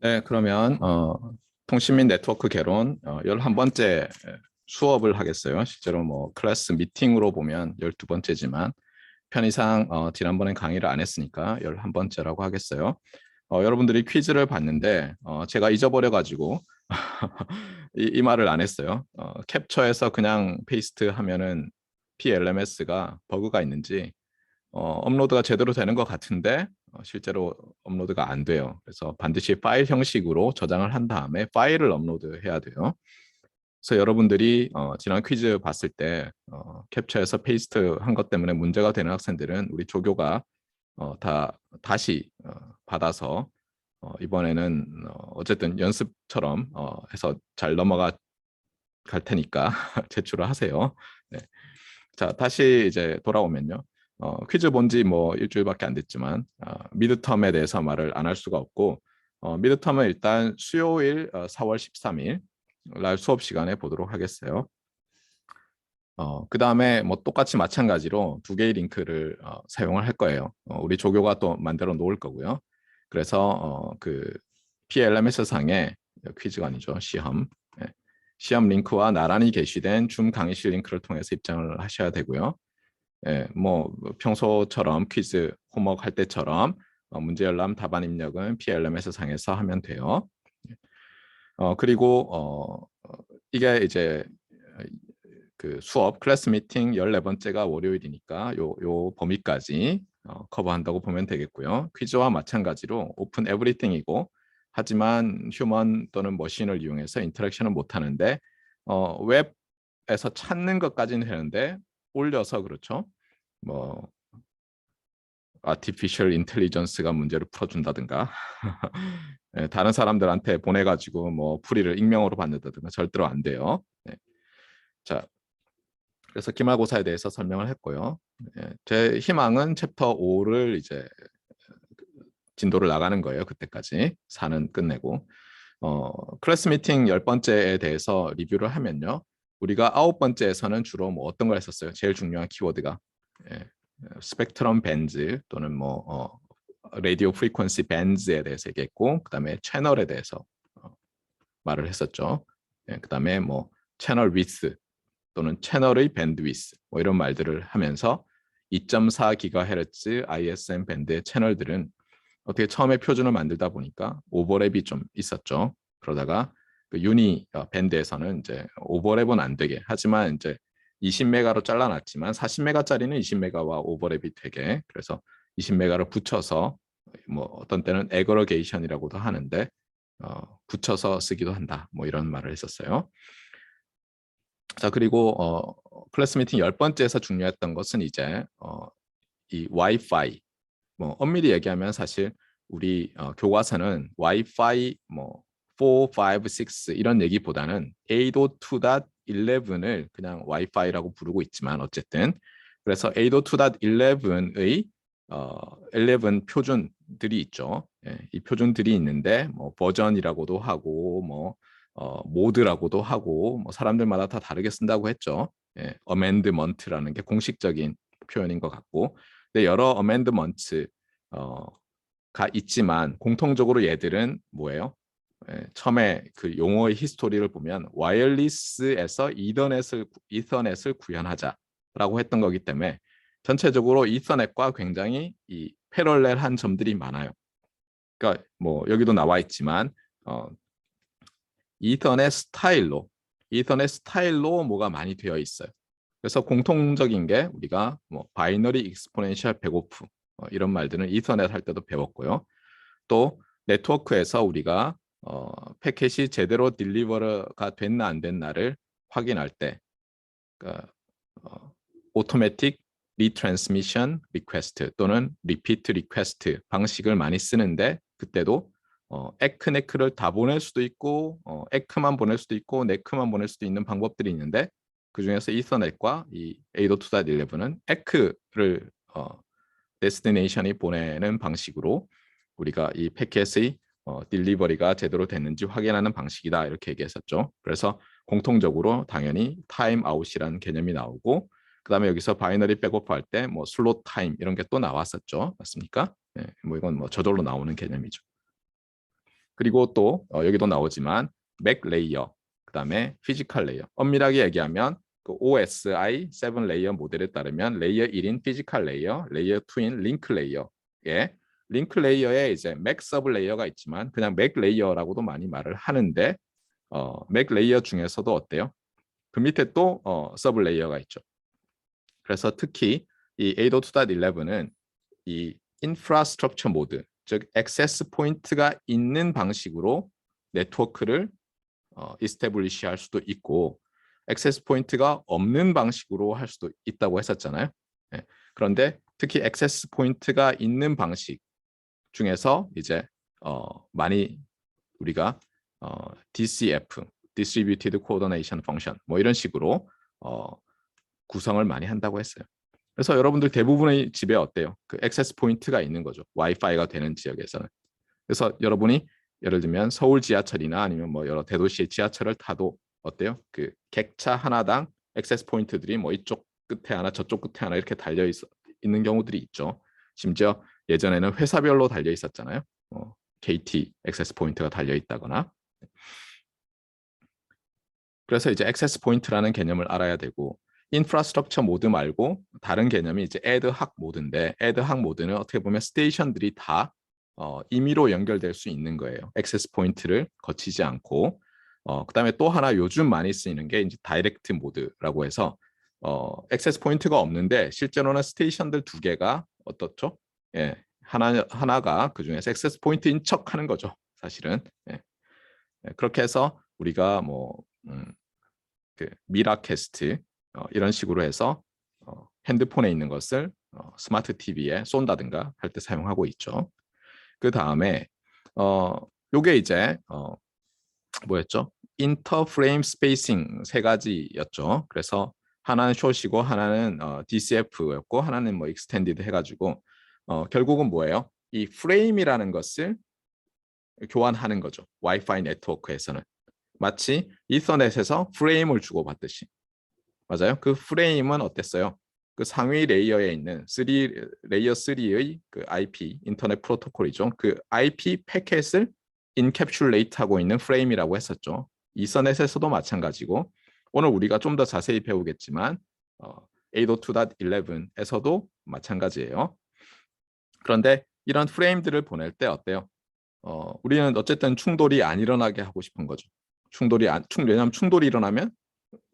네, 그러면 통신 및 네트워크 개론 11번째 수업을 하겠어요. 실제로 뭐 클래스 미팅으로 보면 12번째지만 편의상 지난번엔 강의를 안 했으니까 11번째라고 하겠어요. 여러분들이 퀴즈를 봤는데 제가 잊어버려가지고 이 말을 안 했어요. 캡처해서 그냥 페이스트 하면은 PLMS가 버그가 있는지 업로드가 제대로 되는 것 같은데 실제로 업로드가 안 돼요. 그래서 반드시 파일 형식으로 저장을 한 다음에 파일을 업로드해야 돼요. 그래서 여러분들이 지난 퀴즈 봤을 때 캡처해서 페이스트 한 것 때문에 문제가 되는 학생들은 우리 조교가 다시 받아서 이번에는 어쨌든 연습처럼 해서 잘 넘어가 갈 테니까 제출을 하세요. 네. 자, 다시 이제 돌아오면요. 퀴즈 본지 뭐 일주일밖에 안 됐지만 미드텀에 대해서 말을 안 할 수가 없고 미드텀은 일단 수요일 4월 13일 날 수업 시간에 보도록 하겠어요. 그 다음에 뭐 똑같이 마찬가지로 두 개의 링크를 사용을 할 거예요. 우리 조교가 또 만들어 놓을 거고요. 그래서 그 PLMS 상에 퀴즈가 아니죠. 시험. 네. 시험 링크와 나란히 게시된 줌 강의실 링크를 통해서 입장을 하셔야 되고요. 예, 뭐 평소처럼 퀴즈 홈워크 할 때처럼 문제 열람 답안 입력은 PLMS 상에서 하면 돼요. 그리고 이게 이제 그 수업 클래스 미팅 14번째가 월요일이니까 요 범위까지 커버한다고 보면 되겠고요. 퀴즈와 마찬가지로 오픈 에브리띵이고 하지만 휴먼 또는 머신을 이용해서 인터랙션을 못 하는데 웹에서 찾는 것까지는 되는데 올려서 그렇죠. 뭐 아티피셜 인텔리전스가 문제를 풀어준다든가 다른 사람들한테 보내가지고 뭐 풀이를 익명으로 받는다든가 절대로 안 돼요. 네. 자, 그래서 기말고사에 대해서 설명을 했고요. 제 희망은 챕터 5를 이제 진도를 나가는 거예요. 그때까지 4는 끝내고 클래스 미팅 10번째에 대해서 리뷰를 하면요. 우리가 9번째에서는 주로 뭐 어떤 걸 했었어요? 제일 중요한 키워드가 스펙트럼 밴즈 또는 뭐 라디오 프리퀀시 밴즈에 대해서 얘기했고 그다음에 채널에 대해서 말을 했었죠. 그다음에 뭐 채널 위스 또는 채널의 밴드위스 뭐 이런 말들을 하면서 2.4GHz ISM 밴드의 채널들은 어떻게 처음에 표준을 만들다 보니까 오버랩이 좀 있었죠. 그러다가 그 유니 밴드에서는 이제 오버랩은 안 되게 하지만 이제 20메가로 잘라놨지만 40메가짜리는 20메가와 오버랩이 되게 그래서 20메가를 붙여서 뭐 어떤 때는 에그러게이션이라고도 하는데 붙여서 쓰기도 한다. 뭐 이런 말을 했었어요. 자, 그리고 클래스 미팅 10번째에서 중요했던 것은 이제 이 와이파이 뭐 엄밀히 얘기하면 사실 우리 교과서는 와이파이 뭐 4, 5, 6 이런 얘기보다는 802.11을 그냥 와이파이라고 부르고 있지만 어쨌든 그래서 802.11의 11 표준들이 있죠. 예, 이 표준들이 있는데 뭐 버전이라고도 하고 뭐 모드라고도 하고 뭐 사람들마다 다 다르게 쓴다고 했죠. 예, 어멘드먼트라는 게 공식적인 표현인 것 같고 근데 여러 어멘드먼트 가 있지만 공통적으로 얘들은 뭐예요? 처음에 그 용어의 히스토리를 보면 와이어리스에서 이더넷을 구현하자라고 했던 거기 때문에 전체적으로 이더넷과 굉장히 이 패럴렐한 점들이 많아요. 그러니까 뭐 여기도 나와 있지만 어, 이더넷 스타일로 뭐가 많이 되어 있어요. 그래서 공통적인 게 우리가 뭐 바이너리 익스포넨셜 배고프 이런 말들은 이더넷 할 때도 배웠고요. 또 네트워크에서 우리가 패켓이 제대로 딜리버가 됐나 안 됐나를 확인할 때 그러니까, 오토매틱 리트랜스미션 리퀘스트 또는 리피트 리퀘스트 방식을 많이 쓰는데 그때도 에크네크를 다 보낼 수도 있고 에크만 보낼 수도 있고 네크만 보낼 수도 있는 방법들이 있는데 그 중에서 이서넷과 이 802.11은 에크를 데스티네이션이 보내는 방식으로 우리가 이 패켓의 딜리버리가 제대로 됐는지 확인하는 방식이다 이렇게 얘기했었죠. 그래서 공통적으로 당연히 타임 아웃이라는 개념이 나오고 그다음에 여기서 바이너리 백업 할 때 뭐 슬롯 타임 이런 게 또 나왔었죠. 맞습니까? 네, 뭐 이건 뭐 저절로 나오는 개념이죠. 그리고 또 여기도 나오지만 맥 레이어, 그다음에 피지컬 레이어. 엄밀하게 얘기하면 그 OSI 7 레이어 모델에 따르면 레이어 1인 피지컬 레이어, 레이어 2인 링크 레이어에 링크 레이어에 이제 맥 서브 레이어가 있지만 그냥 맥 레이어라고도 많이 말을 하는데 맥 레이어 중에서도 어때요? 그 밑에 또 서브 레이어가 있죠. 그래서 특히 이 802.11은 이 인프라스트럭처 모드, 즉 액세스 포인트가 있는 방식으로 네트워크를 이스태블리시 할 수도 있고 액세스 포인트가 없는 방식으로 할 수도 있다고 했었잖아요. 네. 그런데 특히 액세스 포인트가 있는 방식 중에서 이제 많이 우리가 DCF, Distributed Coordination Function 뭐 이런 식으로 구성을 많이 한다고 했어요. 그래서 여러분들 대부분의 집에 어때요? 그 액세스 포인트가 있는 거죠. 와이파이가 되는 지역에서는. 그래서 여러분이 예를 들면 서울 지하철이나 아니면 뭐 여러 대도시의 지하철을 타도 어때요? 그 객차 하나당 액세스 포인트들이 뭐 이쪽 끝에 하나 저쪽 끝에 하나 이렇게 달려 있는 경우들이 있죠. 심지어 예전에는 회사별로 달려 있었잖아요. KT 액세스 포인트가 달려 있다거나. 그래서 이제 액세스 포인트라는 개념을 알아야 되고 인프라스트럭처 모드 말고 다른 개념이 이제 애드학 모드인데 애드학 모드는 어떻게 보면 스테이션들이 다 임의로 연결될 수 있는 거예요. 액세스 포인트를 거치지 않고 그다음에 또 하나 요즘 많이 쓰이는 게 이제 다이렉트 모드라고 해서 액세스 포인트가 없는데 실제로는 스테이션들 두 개가 어떻죠? 예, 하나가 그 중에서 액세스 포인트인 척하는 거죠. 사실은 예. 그렇게 해서 우리가 뭐 그 미라캐스트 이런 식으로 해서 핸드폰에 있는 것을 스마트 TV에 쏜다든가 할 때 사용하고 있죠. 그 다음에 요게 이제 뭐였죠? 인터프레임 스페이싱 세 가지였죠. 그래서 하나는 숏이고 하나는 DCF였고 하나는 뭐 익스텐디드 해가지고 결국은 뭐예요? 이 프레임이라는 것을 교환하는 거죠. 와이파이 네트워크에서는 마치 이서넷에서 프레임을 주고받듯이. 맞아요. 그 프레임은 어땠어요? 그 상위 레이어에 있는 레이어 3의 그 IP 인터넷 프로토콜이죠. 그 IP 패켓을 인캡슐레이트하고 있는 프레임이라고 했었죠. 이서넷에서도 마찬가지고 오늘 우리가 좀 더 자세히 배우겠지만 802.11에서도 마찬가지예요. 그런데 이런 프레임들을 보낼 때 어때요? 우리는 어쨌든 충돌이 안 일어나게 하고 싶은 거죠. 왜냐하면 충돌이 일어나면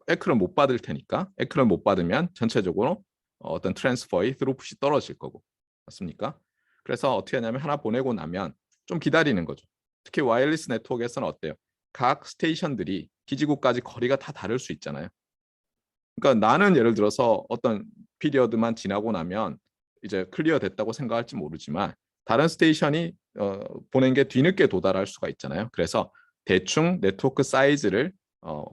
에크를 못 받을 테니까 에크를 못 받으면 전체적으로 어떤 트랜스퍼의 스루풋이 떨어질 거고 맞습니까? 그래서 어떻게 하냐면 하나 보내고 나면 좀 기다리는 거죠. 특히 와이어리스 네트워크에서는 어때요? 각 스테이션들이 기지국까지 거리가 다 다를 수 있잖아요. 그러니까 나는 예를 들어서 어떤 피리어드만 지나고 나면 이제 클리어 됐다고 생각할지 모르지만 다른 스테이션이 보낸 게 뒤늦게 도달할 수가 있잖아요. 그래서 대충 네트워크 사이즈를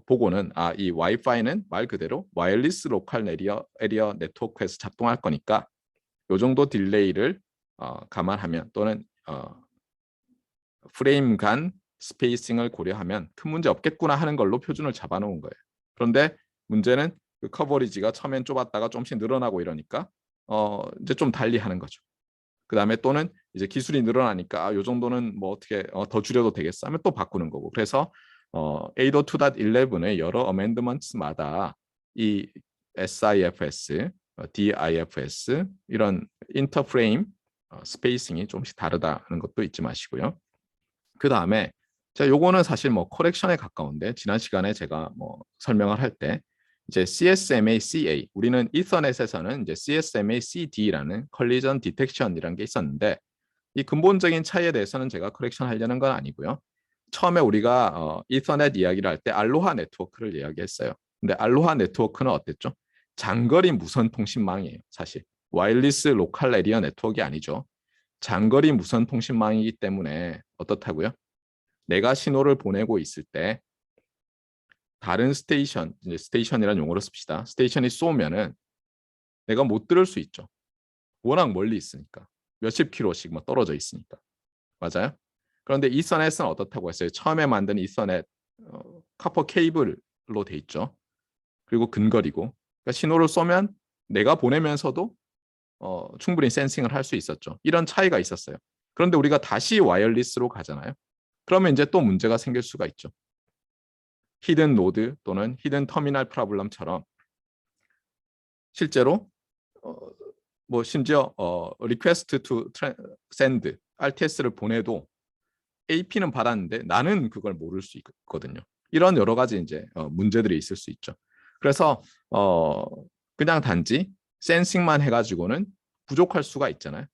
보고는 이 와이파이는 말 그대로 와이어리스 로컬 에리어 네트워크에서 작동할 거니까 요 정도 딜레이를 감안하면 또는 프레임 간 스페이싱을 고려하면 큰 문제 없겠구나 하는 걸로 표준을 잡아놓은 거예요. 그런데 문제는 그 커버리지가 처음엔 좁았다가 조금씩 늘어나고 이러니까 이제 좀 달리 하는 거죠. 그 다음에 또는 이제 기술이 늘어나니까 요 정도는 뭐 어떻게 더 줄여도 되겠어 하면 또 바꾸는 거고. 그래서 802.11의 여러 어멘드먼트마다 이 SIFS, DIFS 이런 인터프레임 스페이싱이 조금씩 다르다는 것도 잊지 마시고요. 그 다음에 자, 요거는 사실 뭐 커렉션에 가까운데 지난 시간에 제가 뭐 설명을 할 때 이제 CSMA CA 우리는 이서넷에서는 이제 CSMA CD라는 컬리전 디텍션이라는 게 있었는데 이 근본적인 차이에 대해서는 제가 커렉션 하려는 건 아니고요. 처음에 우리가 이서넷 이야기를 할 때 알로하 네트워크를 이야기했어요. 근데 알로하 네트워크는 어땠죠? 장거리 무선 통신망이에요, 사실. 와이어리스 로컬 에리어 네트워크가 아니죠. 장거리 무선 통신망이기 때문에 어떻다고요? 내가 신호를 보내고 있을 때 다른 스테이션, 이제 스테이션이라는 용어를 씁시다. 스테이션이 쏘면은 내가 못 들을 수 있죠. 워낙 멀리 있으니까. 몇십 킬로씩 뭐 떨어져 있으니까. 맞아요? 그런데 이서넷은 어떻다고 했어요? 처음에 만든 이서넷 카퍼 케이블로 돼 있죠. 그리고 근거리고. 그러니까 신호를 쏘면 내가 보내면서도 충분히 센싱을 할 수 있었죠. 이런 차이가 있었어요. 그런데 우리가 다시 와이어리스로 가잖아요. 그러면 이제 또 문제가 생길 수가 있죠. 히든 노드 또는 히든 터미널 프로블럼처럼 실제로 뭐 심지어 request to send RTS를 보내도 AP는 받았는데 나는 그걸 모를 수 있거든요. 이런 여러 가지 이제 문제들이 있을 수 있죠. 그래서 그냥 단지 센싱만 해가지고는 부족할 수가 있잖아요.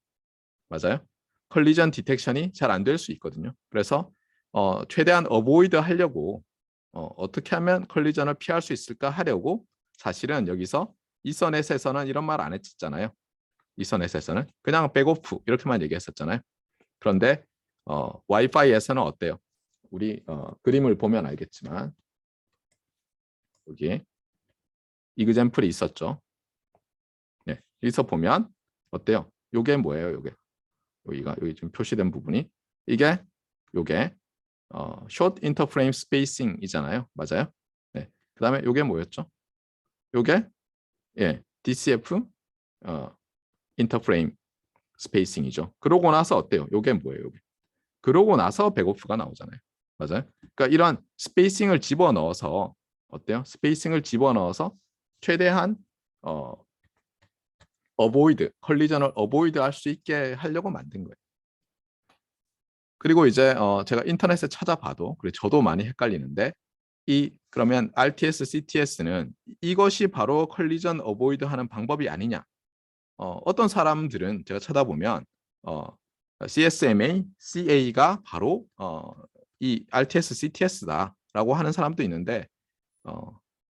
맞아요. 컬리전 디텍션이 잘 안 될 수 있거든요. 그래서 최대한 어보이드 하려고 어떻게 하면 컬리전을 피할 수 있을까 하려고 사실은 여기서 이서넷에서는 이런 말 안 했잖아요. 이서넷에서는 그냥 백오프 이렇게만 얘기했었잖아요. 그런데 와이파이에서는 어때요? 우리 그림을 보면 알겠지만 여기 이그젬플이 있었죠. 네, 여기서 보면 어때요? 요게 뭐예요? 여기가 여기 지금 표시된 부분이 요게 short interframe spacing이잖아요. 맞아요? 네. 그다음에 요게 뭐였죠? 요게 DCF interframe spacing이죠. 그러고 나서 어때요? 요게 뭐예요? 요게. 그러고 나서 백오프가 나오잖아요. 맞아요? 그러니까 이런 스페이싱을 집어넣어서 어때요? 스페이싱을 집어넣어서 최대한 컬리전을 어보이드 할 수 있게 하려고 만든 거예요. 그리고 이제 제가 인터넷에 찾아봐도 그래 저도 많이 헷갈리는데 그러면 RTS, CTS는 이것이 바로 컬리전 어보이드 하는 방법이 아니냐? 어떤 사람들은 제가 찾아보면 CSMA, CA가 바로 이 RTS, CTS다라고 하는 사람도 있는데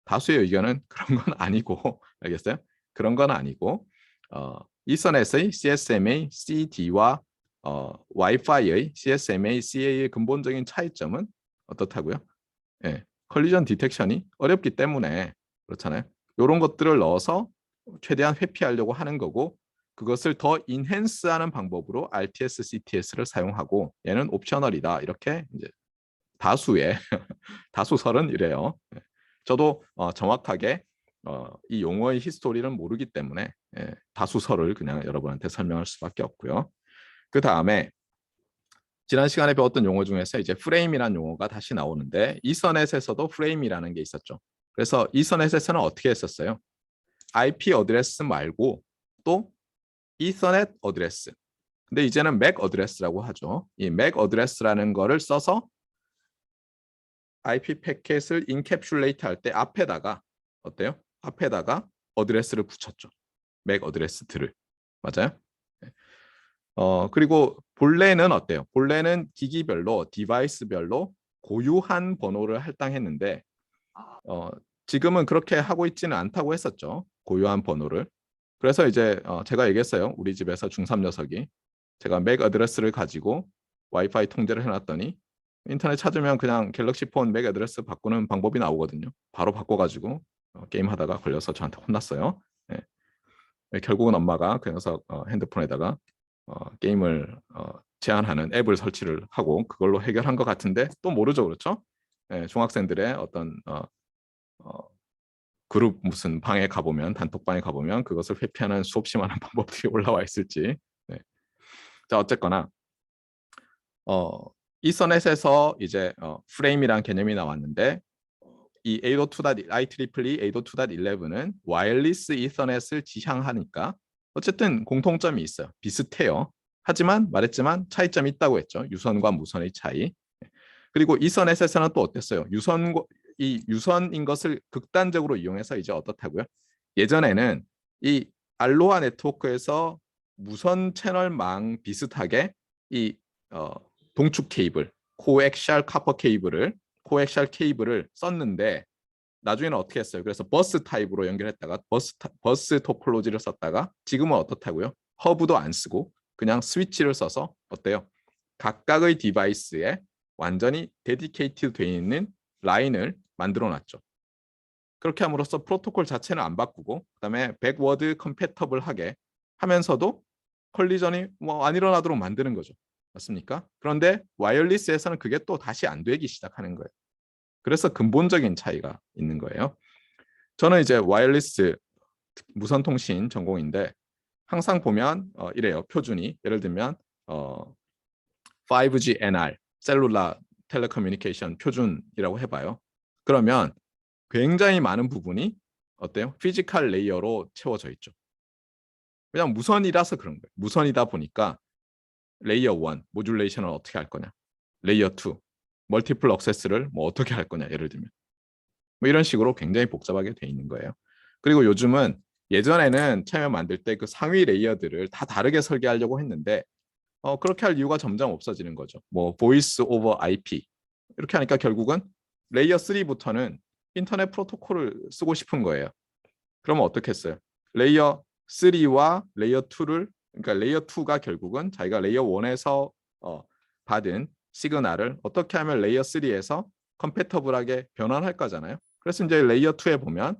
다수의 의견은 그런 건 아니고 알겠어요? 그런 건 아니고 이서넷의 CSMA, CD와 와이파이의 CSMA, CA의 근본적인 차이점은 어떻다고요? 예, 컬리전 디텍션이 어렵기 때문에 그렇잖아요. 이런 것들을 넣어서 최대한 회피하려고 하는 거고 그것을 더 인핸스하는 방법으로 RTS, CTS를 사용하고 얘는 옵셔널이다. 이렇게 이제 다수의 다수설은 이래요. 저도 정확하게 이 용어의 히스토리를 모르기 때문에 다수설을 그냥 여러분한테 설명할 수밖에 없고요. 그 다음에 지난 시간에 배웠던 용어 중에서 이제 프레임이라는 용어가 다시 나오는데 이서넷에서도 프레임이라는 게 있었죠. 그래서 이서넷에서는 어떻게 했었어요? IP 어드레스 말고 또 이서넷 어드레스. 근데 이제는 맥 어드레스라고 하죠. 이 맥 어드레스라는 거를 써서 IP 패킷을 인캡슐레이트 할 때 앞에다가 어때요? 앞에다가 어드레스를 붙였죠. 맥 어드레스들을. 맞아요? 그리고 본래는 어때요? 본래는 기기별로 디바이스별로 고유한 번호를 할당했는데 지금은 그렇게 하고 있지는 않다고 했었죠. 고유한 번호를. 그래서 이제 제가 얘기했어요. 우리 집에서 중3 녀석이 제가 맥 어드레스를 가지고 와이파이 통제를 해놨더니 인터넷 찾으면 그냥 갤럭시 폰 맥 어드레스 바꾸는 방법이 나오거든요. 바로 바꿔가지고 게임하다가 걸려서 저한테 혼났어요. 네, 결국은 엄마가 그 녀석 핸드폰에다가 게임을 제한하는 앱을 설치를 하고 그걸로 해결한 것 같은데 또 모르죠, 그렇죠? 네, 중학생들의 어떤 그룹 무슨 방에 가보면 단톡방에 가보면 그것을 회피하는 수없이 많은 방법들이 올라와 있을지. 네. 자 어쨌거나 이서넷에서 이제 프레임이라는 개념이 나왔는데 이 802.IEEE 802.11은 와이어리스 이서넷을 지향하니까 어쨌든 공통점이 있어요. 비슷해요. 하지만 말했지만 차이점이 있다고 했죠. 유선과 무선의 차이. 그리고 이서넷에서는 또 어땠어요? 유선인 것을 극단적으로 이용해서 이제 어떻다고요? 예전에는 이 알로하 네트워크에서 무선 채널망 비슷하게 이 동축 케이블, 코엑시얼 케이블을 썼는데 나중에는 어떻게 했어요? 그래서 버스 타입으로 연결했다가 버스 토폴로지를 썼다가 지금은 어떻다고요? 허브도 안 쓰고 그냥 스위치를 써서 어때요? 각각의 디바이스에 완전히 데디케이트 되어 있는 라인을 만들어 놨죠. 그렇게 함으로써 프로토콜 자체는 안 바꾸고 그다음에 백워드 컴패터블하게 하면서도 컬리전이 뭐 안 일어나도록 만드는 거죠. 맞습니까? 그런데 와이어리스에서는 그게 또 다시 안 되기 시작하는 거예요. 그래서 근본적인 차이가 있는 거예요. 저는 이제 와이어리스 무선 통신 전공인데 항상 보면 이래요. 표준이 예를 들면 5G NR 셀룰라 텔레커뮤니케이션 표준이라고 해봐요. 그러면 굉장히 많은 부분이 어때요? 피지컬 레이어로 채워져 있죠. 그냥 무선이라서 그런 거예요. 무선이다 보니까 레이어 1 모듈레이션을 어떻게 할 거냐, 레이어 2 멀티플 액세스를 뭐 어떻게 할 거냐, 예를 들면 뭐 이런 식으로 굉장히 복잡하게 돼 있는 거예요. 그리고 요즘은 예전에는 처음에 만들 때 그 상위 레이어들을 다 다르게 설계하려고 했는데 그렇게 할 이유가 점점 없어지는 거죠. 뭐 보이스 오버 IP 이렇게 하니까 결국은 레이어 3부터는 인터넷 프로토콜을 쓰고 싶은 거예요. 그러면 어떻게 했어요? 레이어 3와 레이어 2를, 그러니까 레이어 2가 결국은 자기가 레이어 1에서 받은 시그널을 어떻게 하면 레이어 3에서 컴패터블하게 변환할 거잖아요. 그래서 이제 레이어 2에 보면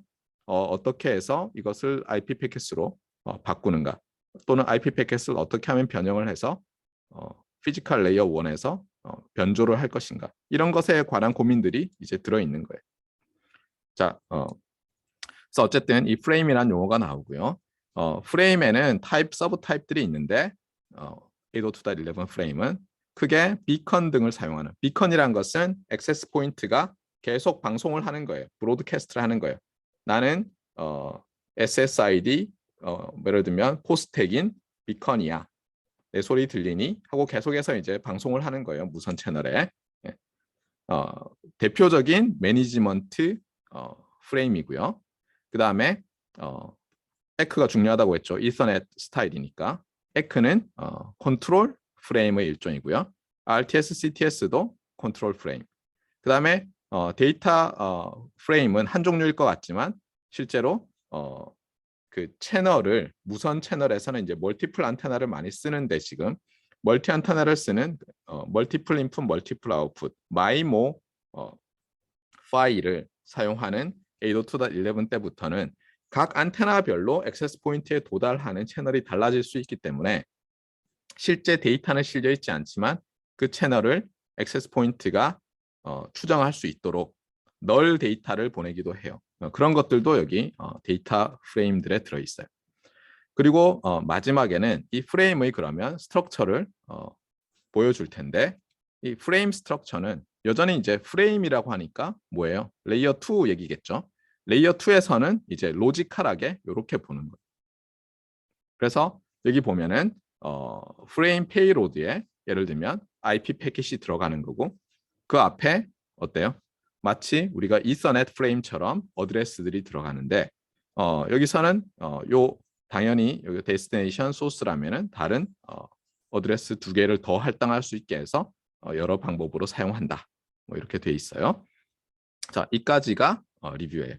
어떻게 해서 이것을 IP 패킷으로 바꾸는가, 또는 IP 패킷을 어떻게 하면 변형을 해서 피지컬 레이어 1에서 변조를 할 것인가, 이런 것에 관한 고민들이 이제 들어있는 거예요. 자, 그래서 어쨌든 이 프레임이라는 용어가 나오고요. 프레임에는 타입, 서브 타입들이 있는데 802.11 프레임은 크게 비컨 등을 사용하는, 비컨이란 것은 액세스 포인트가 계속 방송을 하는 거예요. 브로드캐스트를 하는 거예요. 나는 SSID 예를 들면 포스텍인 비컨이야, 내 소리 들리니 하고 계속해서 이제 방송을 하는 거예요. 무선 채널에. 예. 대표적인 매니지먼트 프레임이고요. 그 다음에 에크가 중요하다고 했죠. 이서넷 스타일이니까. 에크는 컨트롤 프레임의 일종이고요. RTS, CTS도 컨트롤 프레임. 그 다음에 데이터 프레임은 한 종류일 것 같지만 실제로 그 채널을, 무선 채널에서는 이제 멀티플 안테나를 많이 쓰는데, 지금 멀티 안테나를 쓰는 멀티플 인풋, 멀티플 아웃풋, 마이모 파일을 사용하는 802.11 때부터는 각 안테나별로 액세스 포인트에 도달하는 채널이 달라질 수 있기 때문에 실제 데이터는 실려 있지 않지만 그 채널을 액세스 포인트가 추정할 수 있도록 널 데이터를 보내기도 해요. 그런 것들도 여기 데이터 프레임들에 들어있어요. 그리고 마지막에는 이 프레임의 그러면 스트럭처를 보여줄 텐데, 이 프레임 스트럭처는 여전히 이제 프레임이라고 하니까 뭐예요? 레이어 2 얘기겠죠. 레이어 2에서는 이제 로지컬하게 이렇게 보는 거예요. 그래서 여기 보면은 프레임 페이로드에 예를 들면 IP 패킷이 들어가는 거고, 그 앞에 어때요? 마치 우리가 이서넷 프레임처럼 어드레스들이 들어가는데 여기서는 요 당연히 여기 데스티네이션 소스라면은 다른 어드레스 두 개를 더 할당할 수 있게 해서 여러 방법으로 사용한다. 뭐 이렇게 돼 있어요. 자, 이까지가 리뷰예요.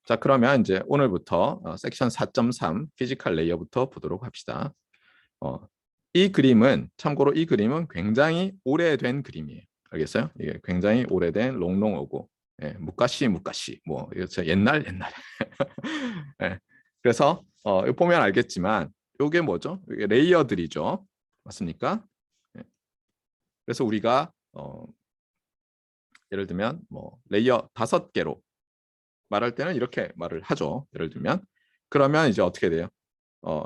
자, 그러면 이제 오늘부터 섹션 4.3 피지컬 레이어부터 보도록 합시다. 이 그림은 참고로 이 그림은 굉장히 오래된 그림이에요. 알겠어요? 이게 굉장히 오래된 롱롱어고, 예, 무까시 뭐 옛날 예, 그래서 이거 보면 알겠지만 이게 뭐죠? 이게 레이어들이죠. 맞습니까? 예, 그래서 우리가 예를 들면 뭐 레이어 5개로 말할 때는 이렇게 말을 하죠. 예를 들면 그러면 이제 어떻게 돼요?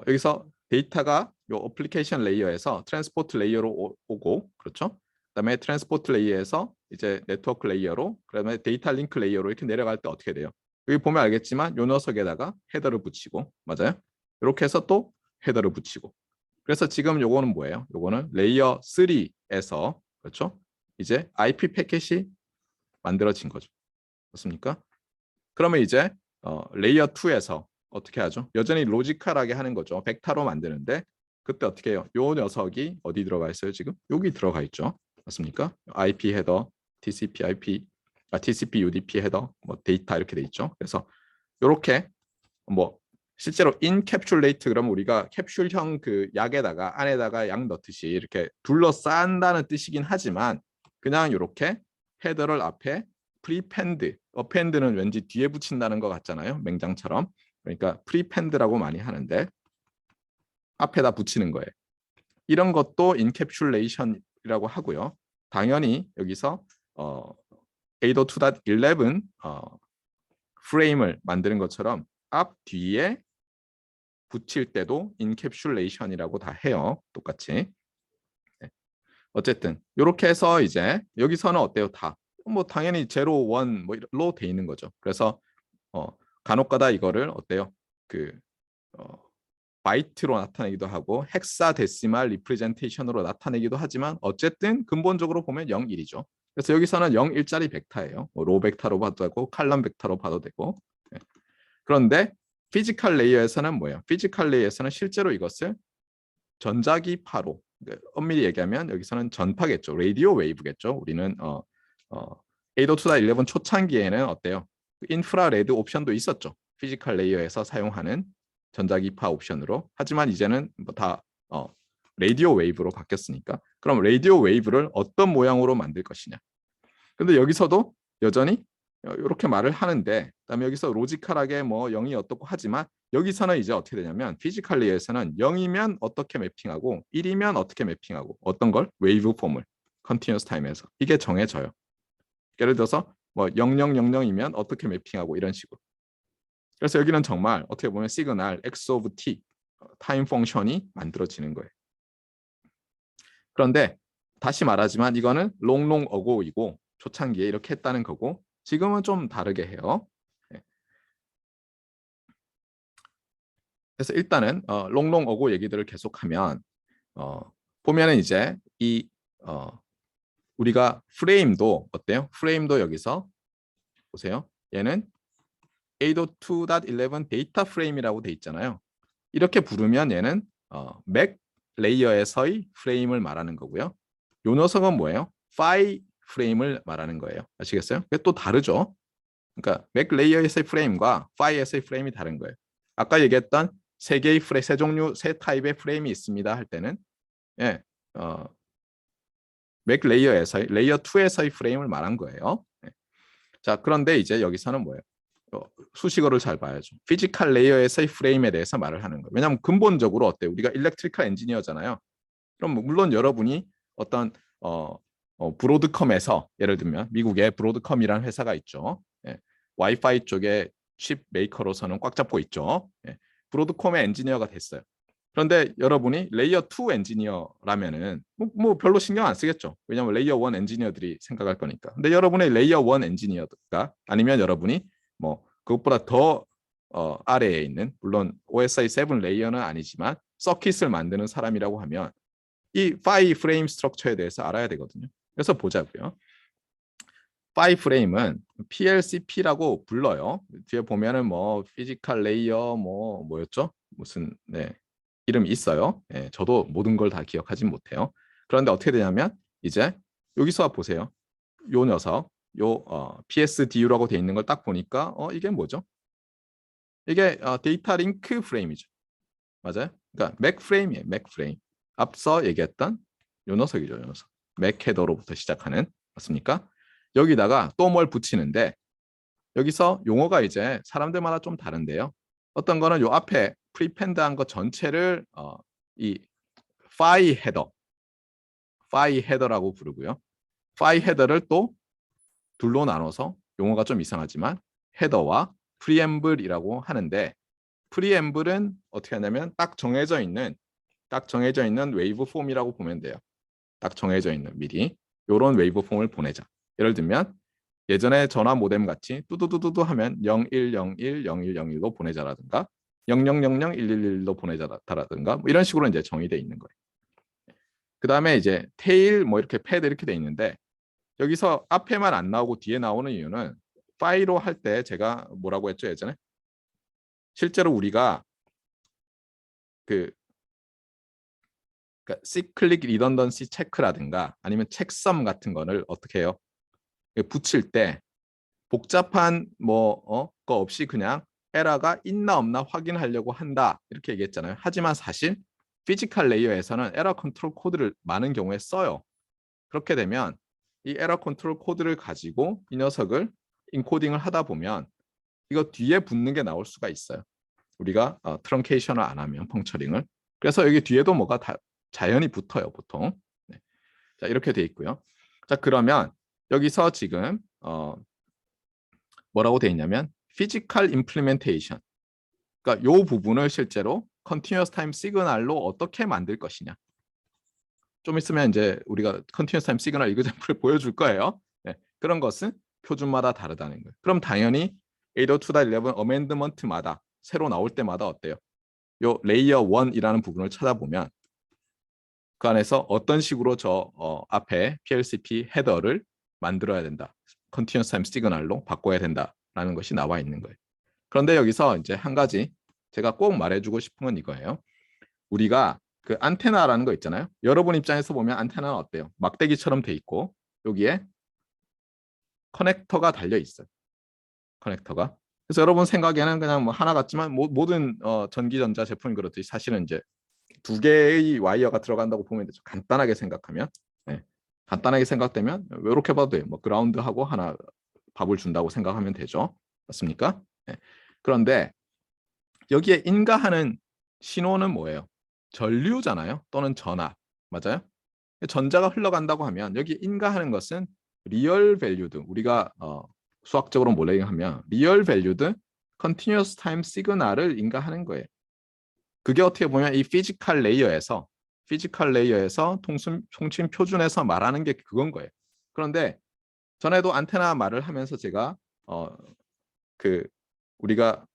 여기서 데이터가 요 어플리케이션 레이어에서 트랜스포트 레이어로 오고, 그렇죠? 그다음에 트랜스포트 레이어에서 이제 네트워크 레이어로, 그다음에 데이터 링크 레이어로 이렇게 내려갈 때 어떻게 돼요? 여기 보면 알겠지만 요 녀석에다가 헤더를 붙이고, 맞아요? 이렇게 해서 또 헤더를 붙이고. 그래서 지금 요거는 뭐예요? 요거는 레이어 3에서, 그렇죠? 이제 IP 패킷이 만들어진 거죠. 맞습니까? 그러면 이제 레이어 2에서 어떻게 하죠? 여전히 로지컬하게 하는 거죠. 벡터로 만드는데 그때 어떻게 해요? 요 녀석이 어디 들어가 있어요? 지금 여기 들어가 있죠. 맞습니까? IP 헤더, TCP IP, TCP UDP 헤더, 뭐 데이터 이렇게 돼 있죠. 그래서 이렇게 뭐 실제로 인캡슐레이트 그러면 우리가 캡슐형 그 약에다가 안에다가 약 넣듯이 이렇게 둘러싼다는 뜻이긴 하지만 그냥 이렇게 헤더를 앞에 프리펜드, 어펜드는 왠지 뒤에 붙인다는 것 같잖아요. 맹장처럼. 그러니까 프리펜드라고 많이 하는데 앞에다 붙이는 거예요. 이런 것도 인캡슐레이션이라고 하고요. 당연히 여기서 802.11 프레임을 만드는 것처럼 앞 뒤에 붙일 때도 인캡슐레이션이라고 다 해요. 똑같이. 네. 어쨌든 이렇게 해서 이제 여기서는 어때요? 다 뭐 당연히 0, 1 뭐로 돼 있는 거죠. 그래서 간혹가다 이거를 어때요? 그 바이트로 나타내기도 하고 헥사데시말 리프레젠테이션으로 나타내기도 하지만 어쨌든 근본적으로 보면 0, 1이죠. 그래서 여기서는 0, 1짜리 벡터예요. 로 벡터로 봐도 되고 칼럼 벡터로 봐도 되고. 네. 그런데 피지컬 레이어에서는 뭐예요? 피지컬 레이어에서는 실제로 이것을 전자기파로 엄밀히 얘기하면 여기서는 전파겠죠. 라디오 웨이브겠죠. 우리는 802.11 초창기에는 어때요? 인프라레드 옵션도 있었죠. 피지컬 레이어에서 사용하는 전자기파 옵션으로. 하지만 이제는 뭐다 라디오 웨이브로 바뀌었으니까. 그럼 라디오 웨이브를 어떤 모양으로 만들 것이냐. 근데 여기서도 여전히 이렇게 말을 하는데, 그다음에 여기서 로지컬하게 뭐 0이 어떻고 하지만 여기서는 이제 어떻게 되냐면 피지컬 레이어에서는 0이면 어떻게 매핑하고 1이면 어떻게 매핑하고 어떤 걸 웨이브 폼을 컨티뉴어스 타임에서 이게 정해져요. 예를 들어서 뭐 0000이면 어떻게 매핑하고 이런 식으로. 그래서 여기는 정말 어떻게 보면 시그널 x of t 타임 펑션이 만들어지는 거예요. 그런데 다시 말하지만 이거는 롱롱 어고이고 초창기에 이렇게 했다는 거고 지금은 좀 다르게 해요. 그래서 일단은 롱롱 어고 얘기들을 계속하면 보면은 이제 이 우리가 프레임도 어때요? 프레임도 여기서 보세요. 얘는 802.11 데이터 프레임이라고 돼 있잖아요. 이렇게 부르면 얘는 맥 레이어에서의 프레임을 말하는 거고요. 요 녀석은 뭐예요? 파이 프레임을 말하는 거예요. 아시겠어요? 그게 또 다르죠. 그러니까 맥 레이어에서의 프레임과 파이에서의 프레임이 다른 거예요. 아까 얘기했던 세 개의 프레임, 세 종류, 세 타입의 프레임이 있습니다 할 때는 예, 맥 레이어에서의 레이어 2에서의 프레임을 말한 거예요. 예. 자, 그런데 이제 여기서는 뭐예요? 수식어를 잘 봐야죠. 피지컬 레이어에서의 프레임에 대해서 말을 하는 거예요. 왜냐하면 근본적으로 어때요? 우리가 일렉트리컬 엔지니어잖아요. 그럼 물론 여러분이 어떤 브로드컴에서 예를 들면 미국의 브로드컴이라는 회사가 있죠. 예. 와이파이 쪽에 칩 메이커로서는 꽉 잡고 있죠. 예. 브로드컴의 엔지니어가 됐어요. 그런데 여러분이 레이어 2 엔지니어라면은 뭐 별로 신경 안 쓰겠죠. 왜냐하면 레이어 1 엔지니어들이 생각할 거니까. 근데 여러분의 레이어 1 엔지니어가 아니면 여러분이 뭐 그것보다 더 아래에 있는 물론 OSI 7 레이어는 아니지만 서킷을 만드는 사람이라고 하면 이 파이 프레임 스트럭처에 대해서 알아야 되거든요. 그래서 보자고요. 파이 프레임은 PLCP라고 불러요. 뒤에 보면은 뭐 피지컬 레이어 뭐 뭐였죠? 무슨 이름이 있어요. 저도 모든 걸 다 기억하진 못해요. 그런데 어떻게 되냐면 이제 여기서 보세요. 요 녀석, 요 PSDU라고 돼 있는 걸 딱 보니까 이게 뭐죠? 이게 데이터 링크 프레임이죠. 맞아요? 그러니까 맥 프레임이에요. 맥 프레임. 앞서 얘기했던 요 녀석이죠. 요 녀석. 맥 헤더로부터 시작하는 맞습니까? 여기다가 또 뭘 붙이는데 여기서 용어가 이제 사람들마다 좀 다른데요. 어떤 거는 요 앞에 프리펜드한 거 전체를 이 파이 헤더, 파이 헤더라고 부르고요. 파이 헤더를 또 둘로 나눠서 용어가 좀 이상하지만 헤더와 프리앰블이라고 하는데 프리앰블은 어떻게 하냐면 딱 정해져 있는 웨이브 폼이라고 보면 돼요. 딱 정해져 있는 미리 이런 웨이브 폼을 보내자. 예를 들면 예전에 전화 모뎀 같이 뚜두두두두 하면 0101 0101로 보내자라든가 0000 111로 보내자라든가 뭐 이런 식으로 이제 정의되어 있는 거예요. 그 다음에 이제 테일 뭐 이렇게 패드 이렇게 돼 있는데 여기서 앞에만 안 나오고 뒤에 나오는 이유는 파이로 할 때 제가 뭐라고 했죠 예전에? 실제로 우리가 그 그러니까 시클릭 리던던시 체크라든가 아니면 책섬 같은 거를 어떻게 해요? 붙일 때 복잡한 거 없이 그냥 에러가 있나 없나 확인하려고 한다 이렇게 얘기했잖아요. 하지만 사실 피지컬 레이어에서는 에러 컨트롤 코드를 많은 경우에 써요. 그렇게 되면 이 에러 컨트롤 코드를 가지고 이 녀석을 인코딩을 하다 보면 이거 뒤에 붙는 게 나올 수가 있어요. 우리가 트렁케이션을 안 하면 펑처링을. 그래서 여기 뒤에도 뭐가 다 자연히 붙어요, 보통. 네. 자, 이렇게 돼 있고요. 자, 그러면 여기서 지금 뭐라고 돼 있냐면 physical implementation. 그러니까 요 부분을 실제로 continuous time 시그널로 어떻게 만들 것이냐. 좀 있으면 이제 우리가 컨티뉴어스 타임 시그널 이그잼플을 보여줄 거예요. 네, 그런 것은 표준마다 다르다는 거예요. 그럼 당연히 802.11 어멘드먼트마다 새로 나올 때마다 어때요? 요 레이어 1이라는 부분을 찾아보면 그 안에서 어떤 식으로 저 앞에 PLCP 헤더를 만들어야 된다. 컨티뉴어스 타임 시그널로 바꿔야 된다라는 것이 나와 있는 거예요. 그런데 여기서 이제 한 가지 제가 꼭 말해주고 싶은 건 이거예요. 우리가 그 안테나라는 거 있잖아요. 여러분 입장에서 보면 안테나는 어때요? 막대기처럼 돼 있고 여기에 커넥터가 달려 있어요. 커넥터가. 그래서 여러분 생각에는 그냥 뭐 하나 같지만 모든 전기전자 제품이 그렇듯이 사실은 이제 두 개의 와이어가 들어간다고 보면 되죠. 간단하게 생각하면. 네. 간단하게 생각되면 이렇게 봐도 돼요. 뭐 그라운드하고 하나 밥을 준다고 생각하면 되죠. 맞습니까? 네. 그런데 여기에 인가하는 신호는 뭐예요? 전류잖아요. 또는 전압. 맞아요? 전자가 흘러간다고 하면 여기 인가하는 것은 리얼 밸류드. 우리가 수학적으로 뭐라 하면 리얼 밸류드 컨티뉴어스 타임 시그널을 인가하는 거예요. 그게 어떻게 보면 이 피지컬 레이어에서 통신 표준에서 말하는 게 그건 거예요. 그런데 전에도 안테나 말을 하면서 제가 그 우리가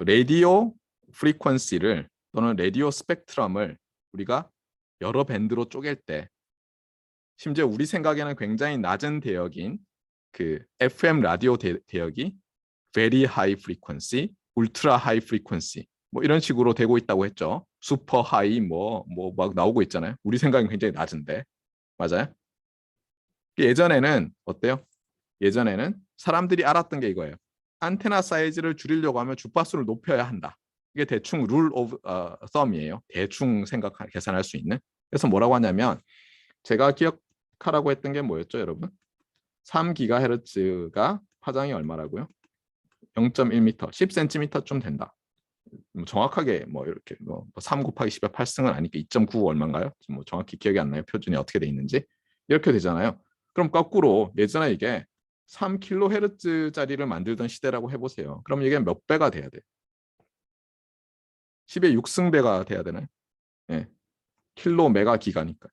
라디오 프리퀀시를 또는 라디오 스펙트럼을 우리가 여러 밴드로 쪼갤 때 심지어 우리 생각에는 굉장히 낮은 대역인 그 FM 라디오 대역이 very high frequency, ultra high frequency 뭐 이런 식으로 되고 있다고 했죠. 슈퍼 하이 뭐 막 나오고 있잖아요. 우리 생각은 굉장히 낮은데 맞아요? 예전에는 어때요? 예전에는 사람들이 알았던 게 이거예요. 안테나 사이즈를 줄이려고 하면 주파수를 높여야 한다. 이게 대충 룰 오브 썸이에요. 대충 계산할 수 있는. 그래서 뭐라고 하냐면 제가 기억하라고 했던 게 뭐였죠, 여러분? 3GHz가 파장이 얼마라고요? 0.1m, 10cm쯤 된다. 정확하게 뭐 이렇게 3 곱하기 10의 8승은 아니니까 2.9 얼마인가요? 뭐 정확히 기억이 안 나요. 표준이 어떻게 돼 있는지. 이렇게 되잖아요. 그럼 거꾸로 예전에 이게 3kHz짜리를 만들던 시대라고 해보세요. 그럼 이게 몇 배가 돼야 돼? 10의 6승배가 돼야 되나요? 예. 킬로 메가 기가니까.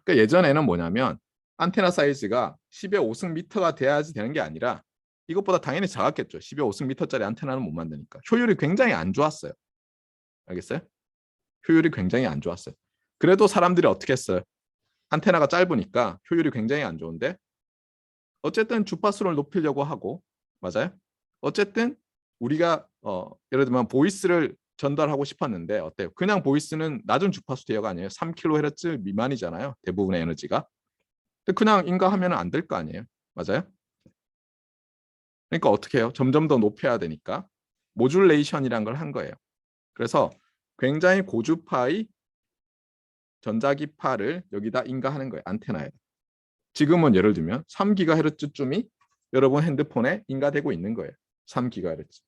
그러니까 예전에는 뭐냐면 안테나 사이즈가 10의 5승 미터가 돼야지 되는 게 아니라 이것보다 당연히 작았겠죠. 10의 5승 미터짜리 안테나는 못 만드니까. 효율이 굉장히 안 좋았어요. 알겠어요? 효율이 굉장히 안 좋았어요. 그래도 사람들이 어떻게 했어요? 안테나가 짧으니까 효율이 굉장히 안 좋은데 어쨌든 주파수를 높이려고 하고 맞아요? 어쨌든 우리가 예를 들면 보이스를 전달하고 싶었는데 어때요? 그냥 보이스는 낮은 주파수 대여가 아니에요. 3kHz 미만이잖아요. 대부분의 에너지가. 근데 그냥 인가하면 안 될 거 아니에요. 맞아요? 그러니까 어떻게 해요? 점점 더 높여야 되니까 모듈레이션이란 걸 한 거예요. 그래서 굉장히 고주파의 전자기파를 여기다 인가하는 거예요. 안테나에. 지금은 예를 들면 3GHz쯤이 여러분 핸드폰에 인가되고 있는 거예요. 3GHz.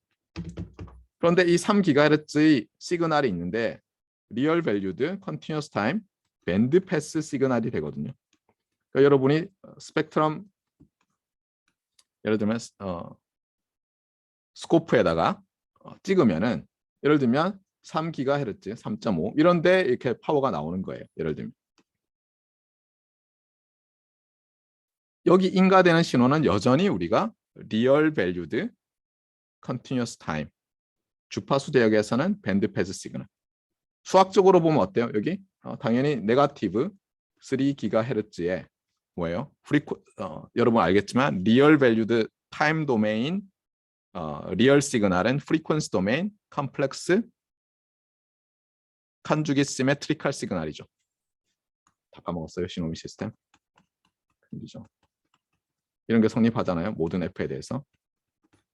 그런데 이 3GHz의 시그널이 있는데 리얼 밸류드 컨티뉴어스 타임 밴드 패스 시그널이 되거든요. 그러니까 여러분이 스펙트럼 예를 들면 스코프에다가 찍으면은 예를 들면 3GHz, 3.5 이런데 이렇게 파워가 나오는 거예요. 예를 들면 여기 인가되는 신호는 여전히 우리가 리얼 밸류드 컨티뉴어스 타임 주파수 대역에서는 밴드 패스 시그널. 수학적으로 보면 어때요? 여기 당연히 네거티브 3GHz에 뭐예요? 여러분 알겠지만 리얼 밸류드 타임 도메인 리얼 시그널은 프리퀀시 도메인 컴플렉스 컨주깃 시메트리컬 시그널이죠. 다 까먹었어요. 시노미 시스템. 큰일이죠. 이런 게 성립하잖아요. 모든 F에 대해서.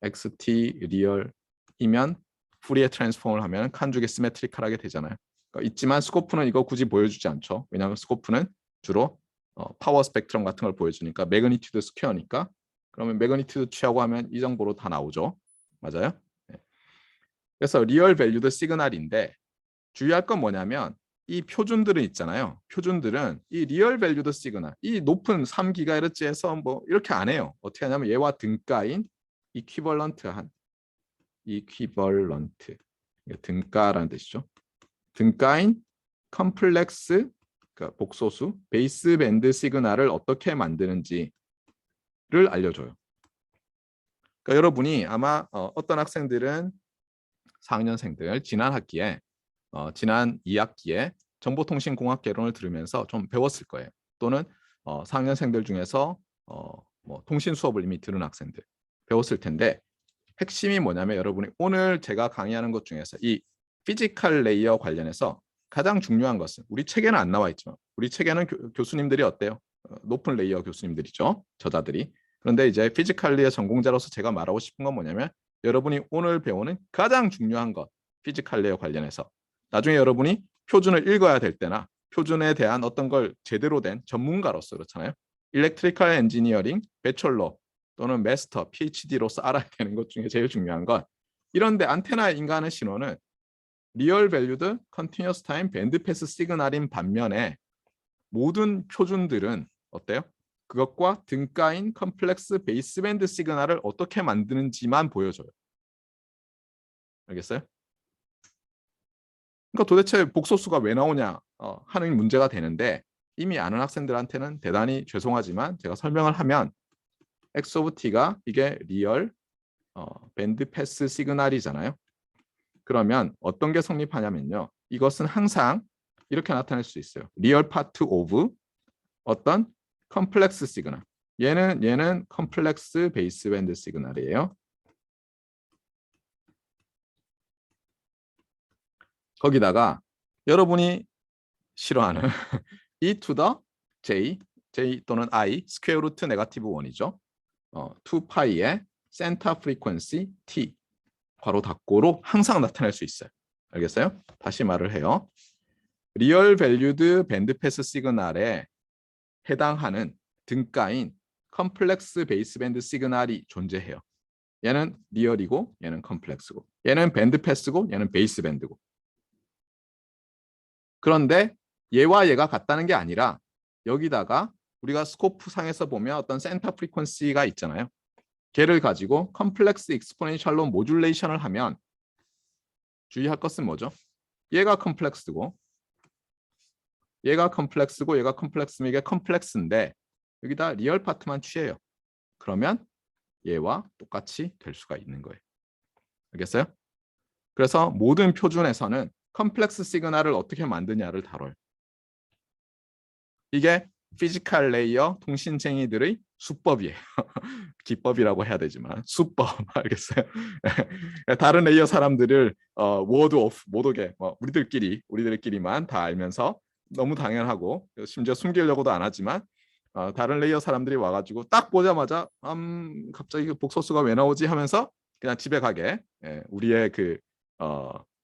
XT 리얼이면 푸리에 트랜스폼을 하면 칸죽이 시메트리컬하게 되잖아요. 그러니까 있지만 스코프는 이거 굳이 보여주지 않죠. 왜냐하면 스코프는 주로 파워 스펙트럼 같은 걸 보여주니까 매그니튜드 스퀘어니까 그러면 매그니튜드 취하고 하면 이 정보로 다 나오죠. 맞아요? 네. 그래서 리얼 밸류드 시그널인데 주의할 건 뭐냐면 이 표준들은 있잖아요. 표준들은 이 리얼 밸류드 시그널, 이 높은 3GHz에서 뭐 이렇게 안 해요. 어떻게 하냐면 얘와 등가인 이퀴벌런트 이게 등가라는 뜻이죠. 등가인 컴플렉스, 그러니까 복소수 베이스밴드 시그널을 어떻게 만드는지를 알려줘요. 그러니까 여러분이 아마 어떤 학생들은 4학년생들 지난 학기에 지난 2학기에 정보통신공학개론을 들으면서 좀 배웠을 거예요. 또는 4학년생들 중에서 뭐 통신 수업을 이미 들은 학생들 배웠을 텐데, 핵심이 뭐냐면 여러분이 오늘 제가 강의하는 것 중에서 이 피지컬 레이어 관련해서 가장 중요한 것은, 우리 책에는 안 나와 있지만 우리 책에는 교수님들이 어때요? 높은 레이어 교수님들이죠, 저자들이. 그런데 이제 피지컬 레이어 전공자로서 제가 말하고 싶은 건 뭐냐면, 여러분이 오늘 배우는 가장 중요한 것, 피지컬 레이어 관련해서 나중에 여러분이 표준을 읽어야 될 때나 표준에 대한 어떤 걸 제대로 된 전문가로서, 그렇잖아요. 일렉트리컬 엔지니어링 배철러 또는 마스터, PhD로서 알아야 되는 것 중에 제일 중요한 건, 이런데 안테나에 인가하는 신호는 리얼 밸류드 컨티뉴어스 타임 밴드 패스 시그널인 반면에 모든 표준들은 어때요? 그것과 등가인 컴플렉스 베이스밴드 시그널을 어떻게 만드는지만 보여줘요. 알겠어요? 그러니까 도대체 복소수가 왜 나오냐 하는 문제가 되는데, 이미 아는 학생들한테는 대단히 죄송하지만 제가 설명을 하면 X 오브 T가 이게 리얼 밴드 패스 시그널이잖아요. 그러면 어떤 게 성립하냐면요, 이것은 항상 이렇게 나타낼 수 있어요. 리얼 파트 오브 어떤 컴플렉스 시그널. 얘는 컴플렉스 베이스밴드 시그널이에요. 거기다가 여러분이 싫어하는 e to the j 또는 i 스퀘어 루트 네거티브 1이죠. 2파이의 센터 프리퀀시 t 괄호 닫고로 항상 나타낼 수 있어요. 알겠어요? 다시 말을 해요. 리얼 밸류드 밴드 패스 시그널에 해당하는 등가인 컴플렉스 베이스밴드 시그널이 존재해요. 얘는 리얼이고 얘는 컴플렉스고, 얘는 밴드 패스고 얘는 베이스밴드고. 그런데 얘와 얘가 같다는 게 아니라 여기다가 우리가 스코프 상에서 보면 어떤 센터 프리퀀시가 있잖아요. 걔를 가지고 컴플렉스 익스포넨셜로 모듈레이션을 하면 주의할 것은 뭐죠? 얘가 컴플렉스고 얘가 컴플렉스면 이게 컴플렉스인데 여기다 리얼 파트만 취해요. 그러면 얘와 똑같이 될 수가 있는 거예요. 알겠어요? 그래서 모든 표준에서는 컴플렉스 시그널을 어떻게 만드냐를 다뤄요. 이게 피지컬 레이어 통신쟁이들의 수법이에요. 기법이라고 해야 되지만 수법. 알겠어요? 다른 레이어 사람들을 워드 오프 못 오게 우리들끼리만 다 알면서 너무 당연하고 심지어 숨기려고도 안 하지만 다른 레이어 사람들이 와가지고 딱 보자마자 갑자기 복소수가 왜 나오지 하면서 그냥 집에 가게 우리의 그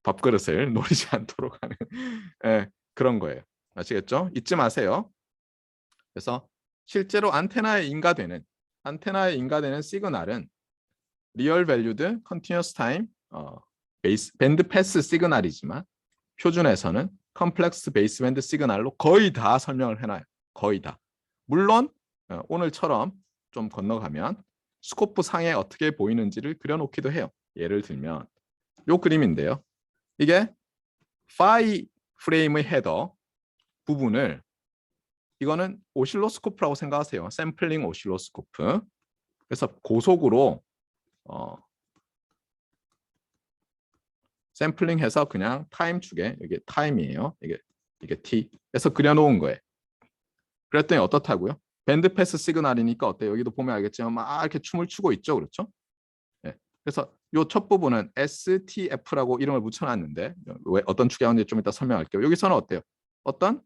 밥그릇을 노리지 않도록 하는 그런 거예요. 아시겠죠? 잊지 마세요. 그래서 실제로 안테나에 인가되는 시그널은 리얼 밸류드 컨티뉴어스 타임 밴드 패스 시그널이지만 표준에서는 컴플렉스 베이스밴드 시그널로 거의 다 설명을 해놔요. 거의 다. 물론 오늘처럼 좀 건너가면 스코프 상에 어떻게 보이는지를 그려놓기도 해요. 예를 들면 이 그림인데요. 이게 파이 프레임의 헤더 부분을, 이거는 오실로스코프라고 생각하세요. 샘플링 오실로스코프. 그래서 고속으로 샘플링해서 그냥 타임 축에, 이게 타임이에요. 이게 t. 그래서 그려놓은 거예요. 그랬더니 어떻다고요? 밴드 패스 시그널이니까 어때요? 여기도 보면 알겠지만 막 이렇게 춤을 추고 있죠, 그렇죠? 네. 그래서 이 첫 부분은 STF라고 이름을 붙여놨는데 왜 어떤 축이었는지 좀 이따 설명할게요. 여기서는 어때요? 어떤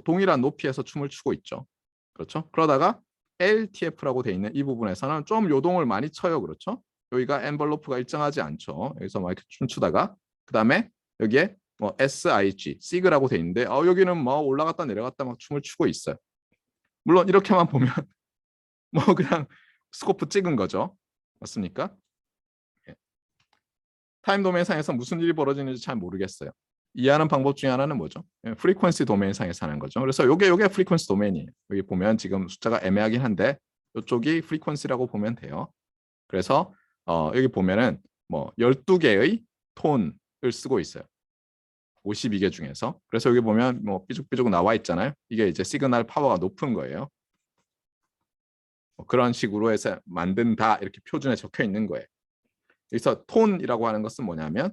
동일한 높이에서 춤을 추고 있죠. 그렇죠? 그러다가 LTF라고 돼 있는 이 부분에서는 좀 요동을 많이 쳐요. 그렇죠? 여기가 엔벌로프가 일정하지 않죠. 여기서 막 이렇게 춤추다가 그다음에 여기에 뭐 SIG, SIG라고 돼 있는데 여기는 뭐 올라갔다 내려갔다 막 춤을 추고 있어요. 물론 이렇게만 보면 뭐 그냥 스코프 찍은 거죠. 맞습니까? 타임 도메인상에서 무슨 일이 벌어지는지 잘 모르겠어요. 이해하는 방법 중에 하나는 뭐죠? 프리퀀시 도메인상에서 하는 거죠. 그래서 요게 프리퀀시 도메인이에요. 여기 보면 지금 숫자가 애매하긴 한데 이쪽이 프리퀀시라고 보면 돼요. 그래서 여기 보면은 뭐 12개의 톤을 쓰고 있어요. 52개 중에서. 그래서 여기 보면 뭐 삐죽삐죽 나와 있잖아요. 이게 이제 시그널 파워가 높은 거예요. 그런 식으로 해서 만든다 이렇게 표준에 적혀 있는 거예요. 그래서 톤이라고 하는 것은 뭐냐면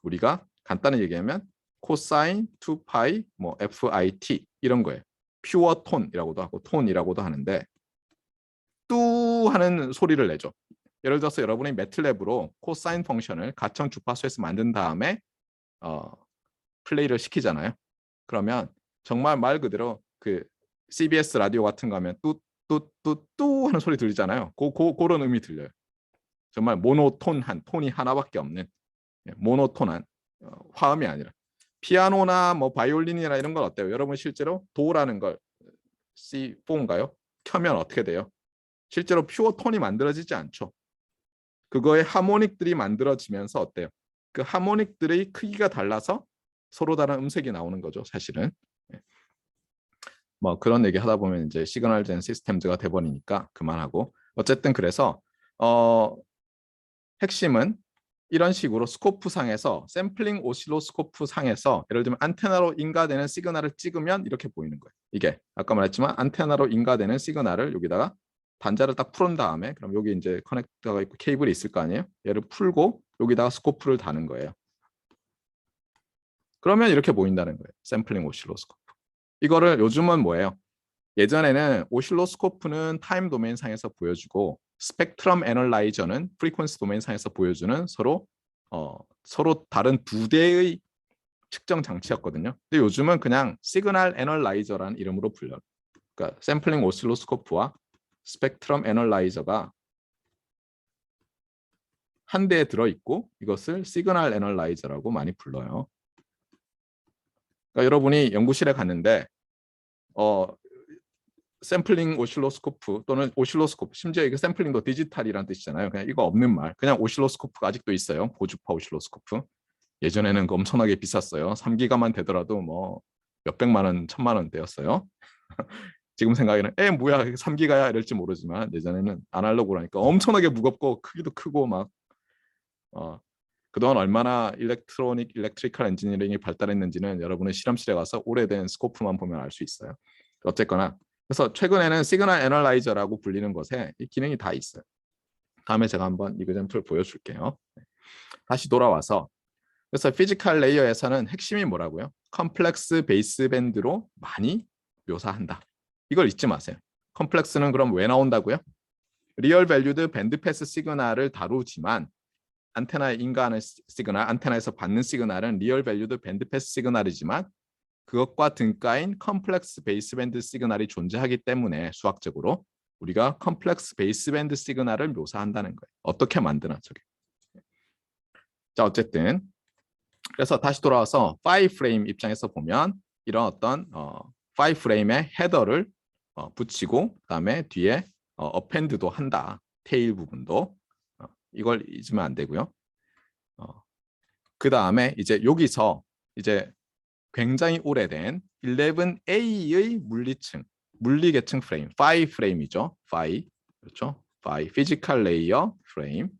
우리가 간단히 얘기하면 코사인 2파이 뭐 FIT 이런 거예요. 퓨어 톤이라고도 하고 톤이라고도 하는데 뚜 하는 소리를 내죠. 예를 들어서 여러분이 매틀랩으로 코사인 펑션을 가청 주파수에서 만든 다음에 플레이를 시키잖아요. 그러면 정말 말 그대로 그 CBS 라디오 같은 거 하면 뚜뚜뚜뚜 하는 소리 들리잖아요. 그런 음이 들려요. 정말 모노톤한 톤이 하나밖에 없는 모노톤한 화음이 아니라 피아노나 뭐 바이올린이나 이런 건 어때요? 여러분 실제로 도라는 걸 C4인가요? 켜면 어떻게 돼요? 실제로 퓨어 톤이 만들어지지 않죠. 그거의 하모닉들이 만들어지면서 어때요? 그 하모닉들의 크기가 달라서 서로 다른 음색이 나오는 거죠, 사실은. 뭐 그런 얘기 하다 보면 이제 시그널 젠 시스템즈가 돼버리니까 그만하고. 어쨌든 그래서 핵심은 이런 식으로 스코프 상에서 샘플링 오실로스코프 상에서 예를 들면 안테나로 인가되는 시그널을 찍으면 이렇게 보이는 거예요. 이게 아까 말했지만 안테나로 인가되는 시그널을 여기다가 단자를 딱 풀은 다음에 그럼 여기 이제 커넥터가 있고 케이블이 있을 거 아니에요. 얘를 풀고 여기다가 스코프를 다는 거예요. 그러면 이렇게 보인다는 거예요. 샘플링 오실로스코프. 이거를 요즘은 뭐예요? 예전에는 오실로스코프는 타임 도메인 상에서 보여주고 스펙트럼 애널라이저는 프리퀀시 도메인 상에서 보여주는 서로 다른 두 대의 측정 장치였거든요. 근데 요즘은 그냥 시그널 애널라이저라는 이름으로 불려요. 그러니까 샘플링 오실로스코프와 스펙트럼 애널라이저가 한 대에 들어있고 이것을 시그널 애널라이저라고 많이 불러요. 그러니까 여러분이 연구실에 갔는데 샘플링 오실로스코프 또는 오실로스코프 심지어 이거 샘플링도 디지털이라는 뜻이잖아요. 그냥 이거 없는 말. 그냥 오실로스코프가 아직도 있어요. 고주파 오실로스코프. 예전에는 엄청나게 비쌌어요. 3기가만 되더라도 뭐 몇백만 원, 1000만 원대였어요. 지금 생각에는 뭐야 3기가야 이럴지 모르지만 예전에는 아날로그라니까 엄청나게 무겁고 크기도 크고 막 그동안 얼마나 일렉트리컬 엔지니어링이 발달했는지는 여러분의 실험실에 가서 오래된 스코프만 보면 알 수 있어요. 어쨌거나 그래서 최근에는 시그널 애널라이저라고 불리는 것에 이 기능이 다 있어요. 다음에 제가 한번 이그젠플 보여줄게요. 다시 돌아와서 그래서 피지컬 레이어에서는 핵심이 뭐라고요? 컴플렉스 베이스밴드로 많이 묘사한다. 이걸 잊지 마세요. 컴플렉스는 그럼 왜 나온다고요? 리얼 밸류드 밴드 패스 시그널을 다루지만 안테나에 인가하는 시그널, 안테나에서 받는 시그널은 리얼 밸류드 밴드 패스 시그널이지만 그것과 등가인 컴플렉스 베이스밴드 시그널이 존재하기 때문에 수학적으로 우리가 컴플렉스 베이스밴드 시그널을 묘사한다는 거예요. 어떻게 만드나 저게. 자 어쨌든 그래서 다시 돌아와서 5프레임 입장에서 보면 이런 어떤 5프레임의 헤더를 붙이고 그다음에 뒤에 어펜드도 한다. 테일 부분도 이걸 잊으면 안 되고요. 그 다음에 이제 여기서 이제 굉장히 오래된 11A의 물리계층 프레임, 5 프레임이죠. 5 그렇죠. 5 피지컬 레이어 프레임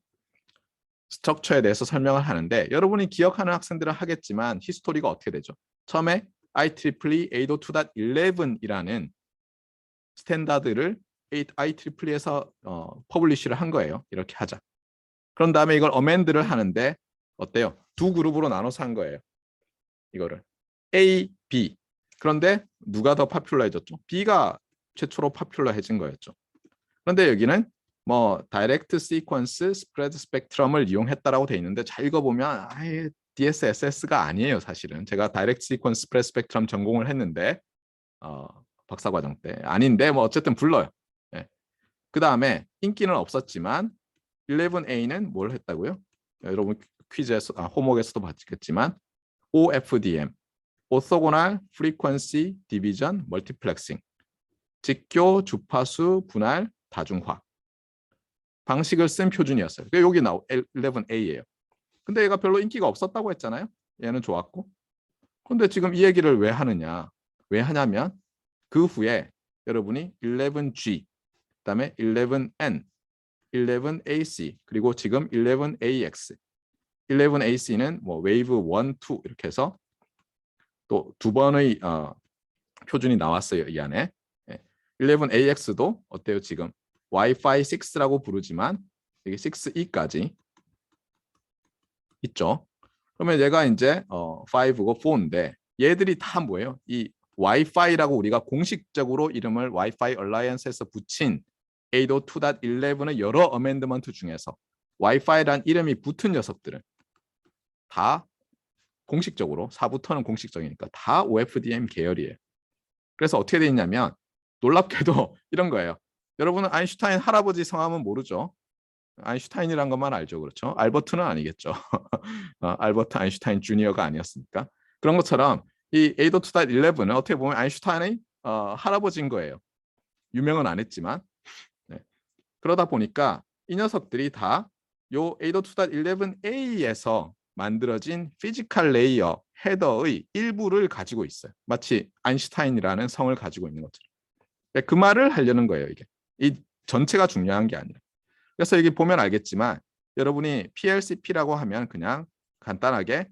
스트럭처에 대해서 설명을 하는데 여러분이 기억하는 학생들은 하겠지만 히스토리가 어떻게 되죠? 처음에 IEEE 802.11이라는 스탠다드를 IEEE에서 퍼블리시를 한 거예요. 이렇게 하자. 그런 다음에 이걸 어멘드를 하는데 어때요? 두 그룹으로 나눠서 한 거예요. 이거를 A, B. 그런데 누가 더 파퓰러해졌죠? B가 최초로 파퓰러해진 거였죠. 그런데 여기는 뭐 다이렉트 시퀀스 스프레드 스펙트럼을 이용했다라고 돼 있는데 잘 읽어보면 아예 DSSS가 아니에요. 사실은 제가 다이렉트 시퀀스 스프레드 스펙트럼 전공을 했는데 박사과정 때 아닌데 뭐 어쨌든 불러요. 네. 그 다음에 인기는 없었지만 11A는 뭘 했다고요? 여러분 퀴즈에서 호목에서도 봤겠지만 OFDM 오토고널 프리퀀시 디비전 멀티플렉싱 직교 주파수 분할 다중화 방식을 쓴 표준이었어요. 여기 나오 11A예요. 근데 얘가 별로 인기가 없었다고 했잖아요. 얘는 좋았고. 근데 지금 이 얘기를 왜 하느냐? 왜 하냐면 그 후에 여러분이 11G, 그다음에 11N, 11AC, 그리고 지금 11AX 11AC는 뭐 웨이브 1, 2 이렇게 해서 또 두 번의 표준이 나왔어요. 이 안에. 11AX도 어때요? 지금 와이파이 6라고 부르지만 여기 6E까지 있죠. 그러면 얘가 이제 5고 4인데 얘들이 다 뭐예요? 이 와이파이라고 우리가 공식적으로 이름을 와이파이 얼라이언스에서 붙인 802.11의 여러 어멘드먼트 중에서 와이파이란 이름이 붙은 녀석들은 다 공식적으로 4부터는 공식적이니까 다 OFDM 계열이에요. 그래서 어떻게 돼 있냐면 놀랍게도 이런 거예요. 여러분은 아인슈타인 할아버지 성함은 모르죠? 아인슈타인이란 것만 알죠. 그렇죠? 알버트는 아니겠죠. 알버트 아인슈타인 주니어가 아니었으니까. 그런 것처럼 이 802.11은 어떻게 보면 아인슈타인의 할아버지인 거예요. 유명은 안 했지만. 네. 그러다 보니까 이 녀석들이 다 요 802.11a에서 만들어진 피지컬 레이어 헤더의 일부를 가지고 있어요. 마치 아인슈타인이라는 성을 가지고 있는 것처럼. 그 말을 하려는 거예요. 이게 이 전체가 중요한 게 아니라. 그래서 여기 보면 알겠지만 여러분이 PLCP라고 하면 그냥 간단하게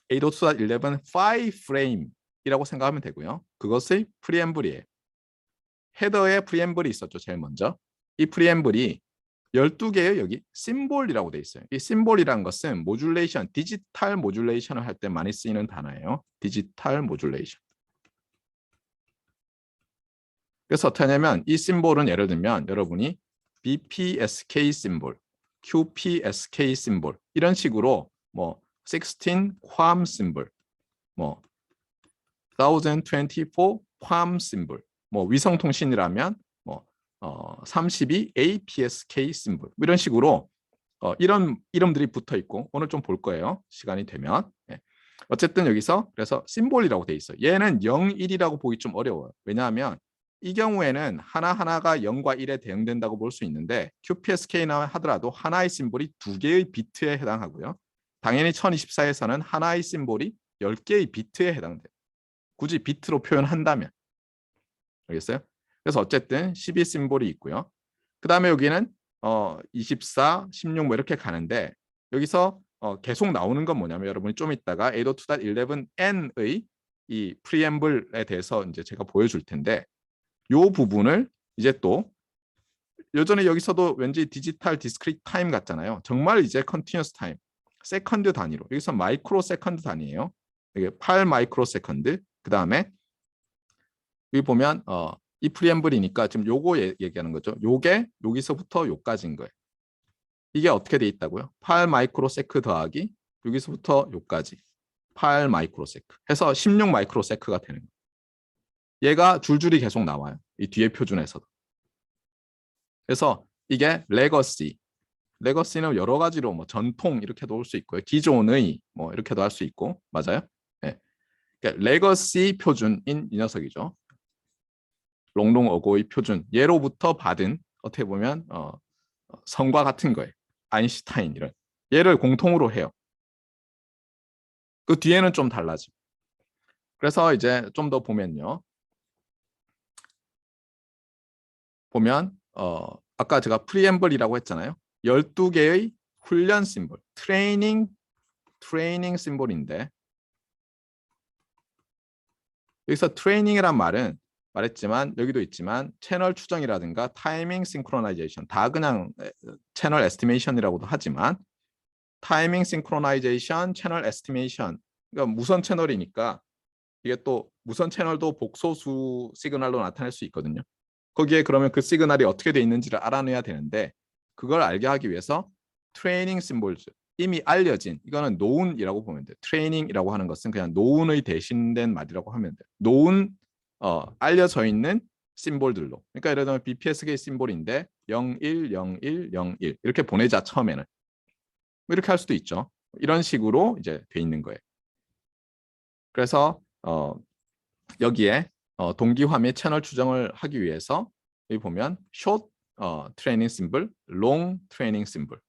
802.11 5 프레임이라고 생각하면 되고요. 그것의 프리앰블이에요. 헤더에 프리앰블이 있었죠. 제일 먼저. 이 프리앰블이 12개의 여기 심볼이라고 돼 있어요. 이 심볼이라는 것은 모듈레이션, 디지털 모듈레이션을 할 때 많이 쓰이는 단어예요. 디지털 모듈레이션. 그래서 어떻게 하냐면 이 심볼은 예를 들면 여러분이 BPSK 심볼, QPSK 심볼 이런 식으로 뭐 16 QAM 심볼, 뭐 1024 QAM 심볼, 뭐 위성통신이라면 뭐 32 APSK 심볼 이런 식으로 이런 이름들이 붙어 있고 오늘 좀 볼 거예요. 시간이 되면. 네. 어쨌든 여기서 그래서 심볼이라고 돼 있어요. 얘는 0, 1이라고 보기 좀 어려워요. 왜냐하면 이 경우에는 하나하나가 0과 1에 대응된다고 볼 수 있는데 QPSK나 하더라도 하나의 심볼이 2개의 비트에 해당하고요. 당연히 1024에서는 하나의 심볼이 10개의 비트에 해당돼요. 굳이 비트로 표현한다면. 알겠어요? 그래서 어쨌든 12 심볼이 있고요. 그 다음에 여기는 24, 16 뭐 이렇게 가는데 여기서 계속 나오는 건 뭐냐면 여러분이 좀 이따가 802.11n의 이 프리앰블에 대해서 이제 제가 보여줄 텐데 이 부분을 이제 또 여전히 여기서도 왠지 디지털 디스크리트 타임 같잖아요. 정말 이제 컨티뉴어스 타임, 세컨드 단위로 여기서 마이크로 세컨드 단위예요. 이게 8 마이크로 세컨드. 그 다음에 여기 보면 이 프리앰블이니까 지금 요거 얘기하는 거죠. 요게 여기서부터 요까지인 거예요. 이게 어떻게 돼 있다고요? 8 마이크로 세크 더하기 여기서부터 요까지 8 마이크로 세크 해서 16 마이크로 세크가 되는 거예요. 얘가 줄줄이 계속 나와요. 이 뒤에 표준에서도. 그래서 이게 레거시. 레거시는 여러 가지로 뭐 전통 이렇게도 올 수 있고요. 기존의 뭐 이렇게도 할 수 있고 맞아요? 네. 그러니까 레거시 표준인 이 녀석이죠. 롱롱 어고의 표준. 얘로부터 받은 어떻게 보면 성과 같은 거예요. 아인슈타인 이런. 얘를 공통으로 해요. 그 뒤에는 좀 달라져. 그래서 이제 좀 더 보면요. 보면 아까 제가 프리앰블이라고 했잖아요. 12개의 훈련 심볼, 트레이닝 심볼인데 여기서 트레이닝이란 말은 말했지만 여기도 있지만 채널 추정이라든가 타이밍 싱크로나이제이션 다 그냥 채널 에스티메이션이라고도 하지만 타이밍 싱크로나이제이션, 채널 에스티메이션 그러니까 무선 채널이니까 이게 또 무선 채널도 복소수 시그널로 나타낼 수 있거든요. 거기에 그러면 그 시그널이 어떻게 돼 있는지를 알아내야 되는데 그걸 알게 하기 위해서 트레이닝 심볼즈 이미 알려진 이거는 노운이라고 보면 돼요. 트레이닝이라고 하는 것은 그냥 노운의 대신된 말이라고 하면 돼요. 노운 알려져 있는 심볼들로 그러니까 예를 들면 BPSK 심볼인데 01, 01, 01 이렇게 보내자 처음에는 이렇게 할 수도 있죠. 이런 식으로 이제 돼 있는 거예요. 그래서 여기에 동기화 및 채널 추정을 하기 위해서 여기 보면 short 트레이닝 심볼, long 트레이닝 심볼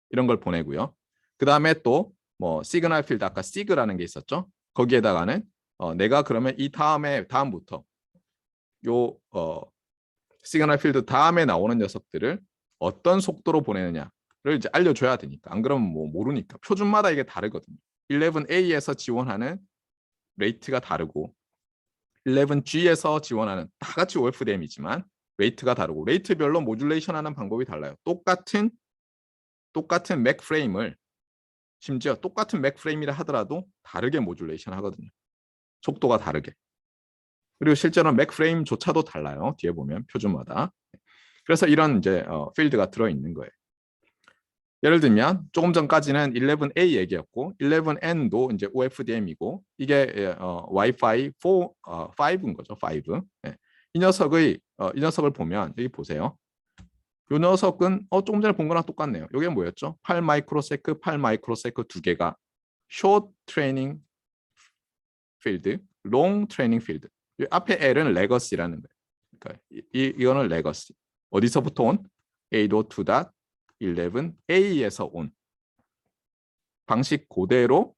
이런 걸 보내고요. 그 다음에 또 뭐 시그널 필드 아까 시그라는 게 있었죠. 거기에다가는 내가 그러면 이 다음부터 요 시그널 필드 다음에 나오는 녀석들을 어떤 속도로 보내느냐 이제 알려줘야 되니까. 안 그러면 뭐 모르니까. 표준마다 이게 다르거든요. 11A에서 지원하는 레이트가 다르고 11G에서 지원하는 다 같이 OFDM이지만 레이트가 다르고 레이트별로 모듈레이션 하는 방법이 달라요. 똑같은 맥 프레임을 심지어 똑같은 맥 프레임이라 하더라도 다르게 모듈레이션 하거든요. 속도가 다르게. 그리고 실제로 맥 프레임조차도 달라요. 뒤에 보면 표준마다. 그래서 이런 이제 필드가 들어있는 거예요. 예를 들면 조금 전까지는 11A 얘기였고 11N도 이제 OFDM이고 이게 Wi-Fi 5인 거죠. 5. 네. 이 녀석을 보면 여기 보세요. 이 녀석은 조금 전에 본 거랑 똑같네요. 이게 뭐였죠? 8 마이크로세크, 8 마이크로세크 두 개가 short training field, long training field. 앞에 L은 레거시라는 거예요. 그러니까 이거는 레거시. 어디서부터 온? 802.11a에서 온 방식 그대로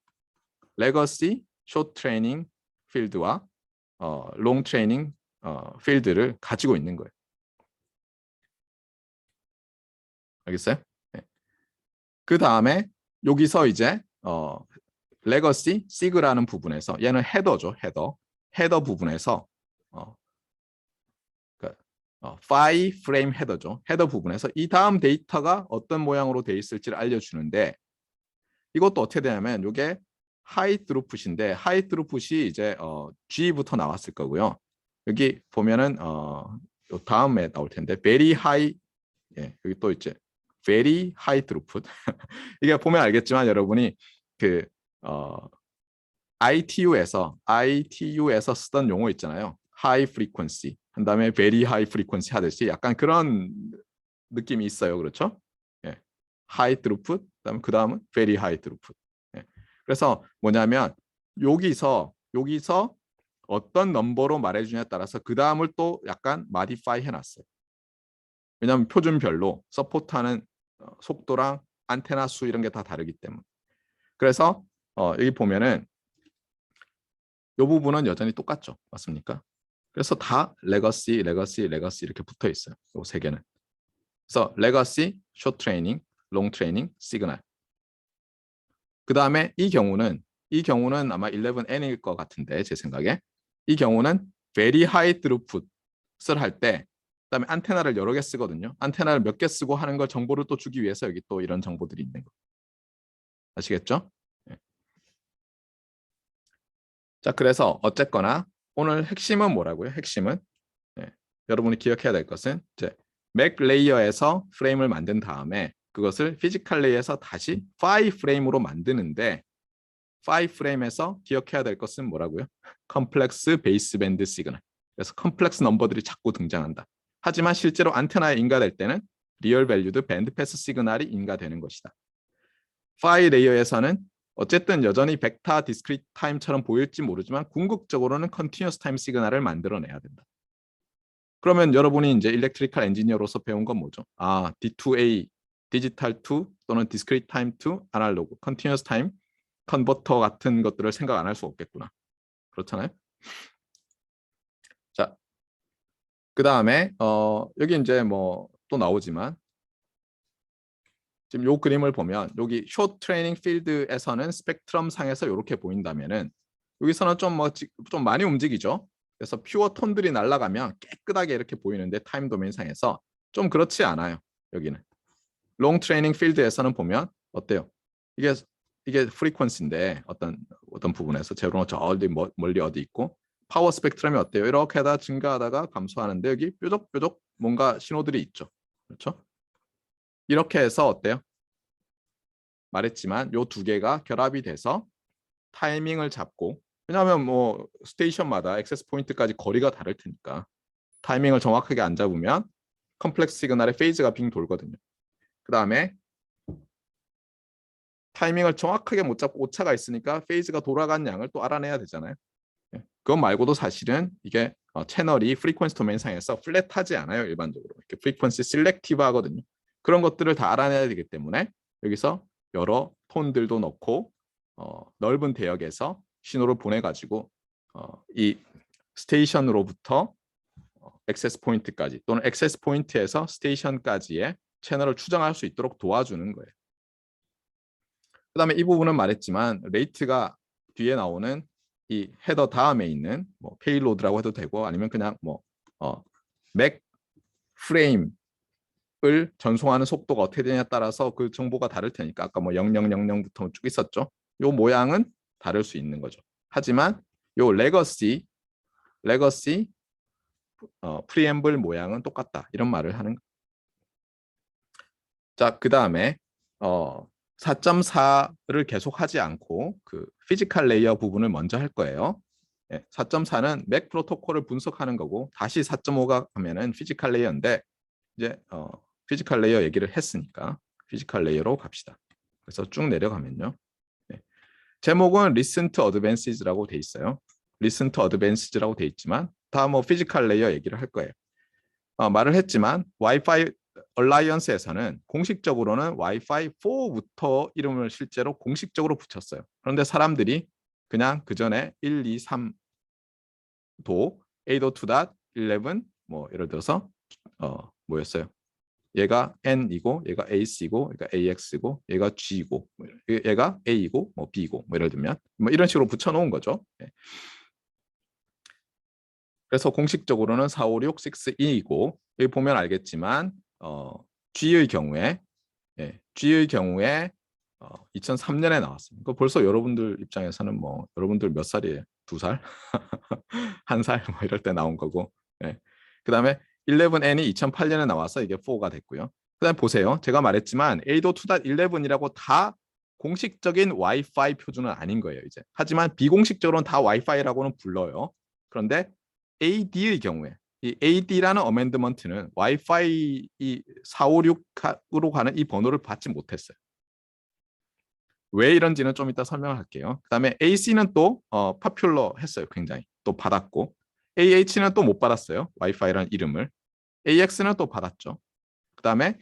레거시 숏 트레이닝 필드와 롱 트레이닝 필드를 가지고 있는 거예요. 알겠어요? 네. 그 다음에 여기서 이제 레거시 시그라는 부분에서 얘는 헤더죠. 헤더 부분에서 파이 프레임 헤더죠. 헤더 부분에서 이 다음 데이터가 어떤 모양으로 돼 있을지를 알려주는데 이것도 어떻게 되냐면 이게 하이 드루풋인데 하이 드루풋이 이제 G부터 나왔을 거고요. 여기 보면은 다음에 나올 텐데 very high 여기 또 이제 very high throughput 이게 보면 알겠지만 여러분이 그 ITU에서 쓰던 용어 있잖아요. high frequency 한 다음에 very high frequency 하듯이 약간 그런 느낌이 있어요. 그렇죠? 예. high throughput 그 다음은 very high throughput. 예. 그래서 뭐냐면 여기서 어떤 넘버로 말해주냐에 따라서 그 다음을 또 약간 modify 해놨어요. 왜냐하면 표준별로 서포트하는 속도랑 안테나 수 이런 게 다 다르기 때문에. 그래서 여기 보면은 이 부분은 여전히 똑같죠. 맞습니까? 그래서 다 레거시 이렇게 붙어 있어요. 이 세 개는. 그래서 레거시, 숏 트레이닝, 롱 트레이닝, 시그널. 그 다음에 이 경우는 아마 11N일 것 같은데 제 생각에 이 경우는 very high throughput을 할 때 그다음에 안테나를 여러 개 쓰거든요. 안테나를 몇 개 쓰고 하는 걸 정보를 또 주기 위해서 여기 또 이런 정보들이 있는 거. 아시겠죠? 네. 자, 그래서 어쨌거나 오늘 핵심은 뭐라고요? 핵심은 여러분이 기억해야 될 것은 이제 맥 레이어에서 프레임을 만든 다음에 그것을 피지컬 레이어에서 다시 5 프레임으로 만드는데 5 프레임에서 기억해야 될 것은 뭐라고요? 컴플렉스 베이스밴드 시그널. 그래서 컴플렉스 넘버들이 자꾸 등장한다. 하지만 실제로 안테나에 인가될 때는 리얼 밸류드 밴드 패스 시그널이 인가되는 것이다. 5 레이어에서는 어쨌든 여전히 벡터 디스크리트 타임처럼 보일지 모르지만 궁극적으로는 컨티뉴어스 타임 시그널을 만들어내야 된다. 그러면 여러분이 이제 일렉트리컬 엔지니어로서 배운 건 뭐죠? D2A, 디지털 2 또는 디스크리트 타임 2, 아날로그, 컨티뉴어스 타임 컨버터 같은 것들을 생각 안 할 수 없겠구나. 그렇잖아요. 자, 그 다음에 여기 이제 뭐 또 나오지만 지금 요 그림을 보면 여기 숏 트레이닝 필드에서는 스펙트럼 상에서 이렇게 보인다면은 여기서는 좀 많이 움직이죠. 그래서 퓨어 톤들이 날아가면 깨끗하게 이렇게 보이는데 타임 도메인 상에서 좀 그렇지 않아요. 여기는 롱 트레이닝 필드에서는 보면 어때요? 이게 프리퀀시인데 어떤 부분에서 제로는 저 멀리 어디 있고 파워 스펙트럼이 어때요? 이렇게 하다 증가하다가 감소하는데 여기 뾰족뾰족 뭔가 신호들이 있죠. 그렇죠? 이렇게 해서 어때요? 말했지만 요 두 개가 결합이 돼서 타이밍을 잡고 왜냐하면 뭐 스테이션마다 액세스 포인트까지 거리가 다를 테니까 타이밍을 정확하게 안 잡으면 컴플렉스 시그널의 페이즈가 빙 돌거든요. 그 다음에 타이밍을 정확하게 못 잡고 오차가 있으니까 페이즈가 돌아간 양을 또 알아내야 되잖아요. 그것 말고도 사실은 이게 채널이 프리퀀시 도메인 상에서 플랫하지 않아요. 일반적으로 이렇게 프리퀀시 셀렉티브 하거든요. 그런 것들을 다 알아내야 되기 때문에 여기서 여러 톤들도 넣고 넓은 대역에서 신호를 보내가지고 이 스테이션으로부터 액세스 포인트까지 또는 액세스 포인트에서 스테이션까지의 채널을 추정할 수 있도록 도와주는 거예요. 그다음에 이 부분은 말했지만 레이트가 뒤에 나오는 이 헤더 다음에 있는 뭐 페이로드라고 해도 되고 아니면 그냥 맥 프레임을 전송하는 속도가 어떻게 되냐에 따라서 그 정보가 다를 테니까 아까 뭐 0000부터 쭉 있었죠. 요 모양은 다를 수 있는 거죠. 하지만 요 레거시 프리앰블 모양은 똑같다. 이런 말을 하는. 자, 그다음에 4.4를 계속 하지 않고 그 피지컬 레이어 부분을 먼저 할 거예요. 4.4는 맥 프로토콜을 분석하는 거고 다시 4.5가 하면은 피지컬 레이어인데 이제 피지컬 레이어 얘기를 했으니까 피지컬 레이어로 갑시다. 그래서 쭉 내려가면요. 제목은 Listen to Advanced라고 돼 있어요. Listen to Advanced라고 돼 있지만 다 뭐 피지컬 레이어 얘기를 할 거예요. 말을 했지만 와이파이 얼라이언스에서는 공식적으로는 와이파이 4부터 이름을 실제로 공식적으로 붙였어요. 그런데 사람들이 그냥 그 전에 1, 2, 3도 802.11 뭐 예를 들어서 뭐였어요? 얘가 N이고 얘가 AC고 얘가 AX고 얘가 G고 얘가 A고 뭐 B고 뭐 예를 들면 뭐 이런 식으로 붙여놓은 거죠. 그래서 공식적으로는 45662이고 여기 보면 알겠지만 G의 경우에 G의 경우에 2003년에 나왔습니다. 벌써 여러분들 입장에서는 뭐 여러분들 몇 살이에요? 2살? 1살? 뭐 이럴 때 나온 거고. 그다음에 11N이 2008년에 나와서 이게 4가 됐고요. 그다음에 보세요. 제가 말했지만 802.11이라고 다 공식적인 와이파이 표준은 아닌 거예요, 이제. 하지만 비공식적으로는 다 와이파이라고는 불러요. 그런데 AD의 경우에 이 AD라는 어멘드먼트는 와이파이 이 456으로 가는 이 번호를 받지 못했어요. 왜 이런지는 좀 이따 설명할게요. 그다음에 AC는 또 파퓰러 했어요. 굉장히 또 받았고 AH는 또 못 받았어요. 와이파이라는 이름을. AX는 또 받았죠. 그다음에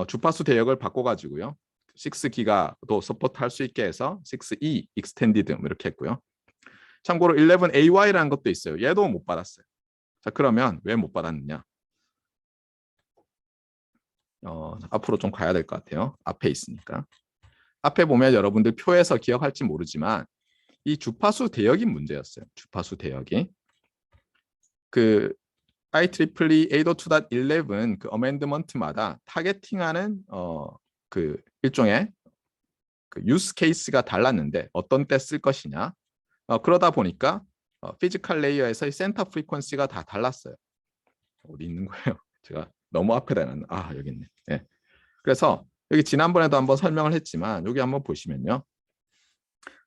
주파수 대역을 바꿔가지고요. 6기가도 서포트할 수 있게 해서 6E 익스텐디드 이렇게 했고요. 참고로 11AY라는 것도 있어요. 얘도 못 받았어요. 자, 그러면 왜 못 받았느냐? 앞으로 좀 가야 될 것 같아요. 앞에 있으니까. 앞에 보면 여러분들 표에서 기억할지 모르지만 이 주파수 대역이 문제였어요. 주파수 대역이. 그 IEEE 802.11 그 어멘드먼트마다 타겟팅하는 그 일종의 그 유스 케이스가 달랐는데 어떤 때 쓸 것이냐. 그러다 보니까 피지컬 레이어에서의 센터 프리퀀시가 다 달랐어요. 어디 있는 거예요? 제가 너무 앞에 대놨나? 여기 있네. 그래서 여기 지난번에도 한번 설명을 했지만 여기 한번 보시면요.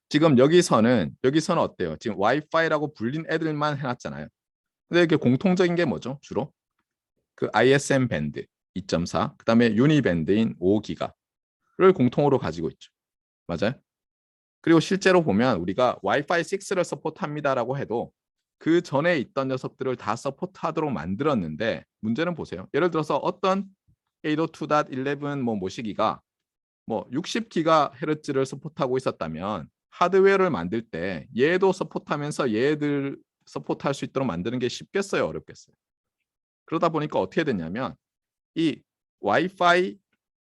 지금 여기서는 어때요? 지금 와이파이라고 불린 애들만 해놨잖아요. 근데 이게 공통적인 게 뭐죠? 주로 그 ISM 밴드 2.4, 그다음에 유니 밴드인 5기가를 공통으로 가지고 있죠. 맞아요? 그리고 실제로 보면 우리가 와이파이 6를 서포트합니다라고 해도 그 전에 있던 녀석들을 다 서포트하도록 만들었는데 문제는 보세요. 예를 들어서 어떤 802.11 뭐 모시기가 뭐 60GHz를 서포트하고 있었다면 하드웨어를 만들 때 얘도 서포트하면서 얘들 서포트할 수 있도록 만드는 게 쉽겠어요, 어렵겠어요? 그러다 보니까 어떻게 됐냐면 이 와이파이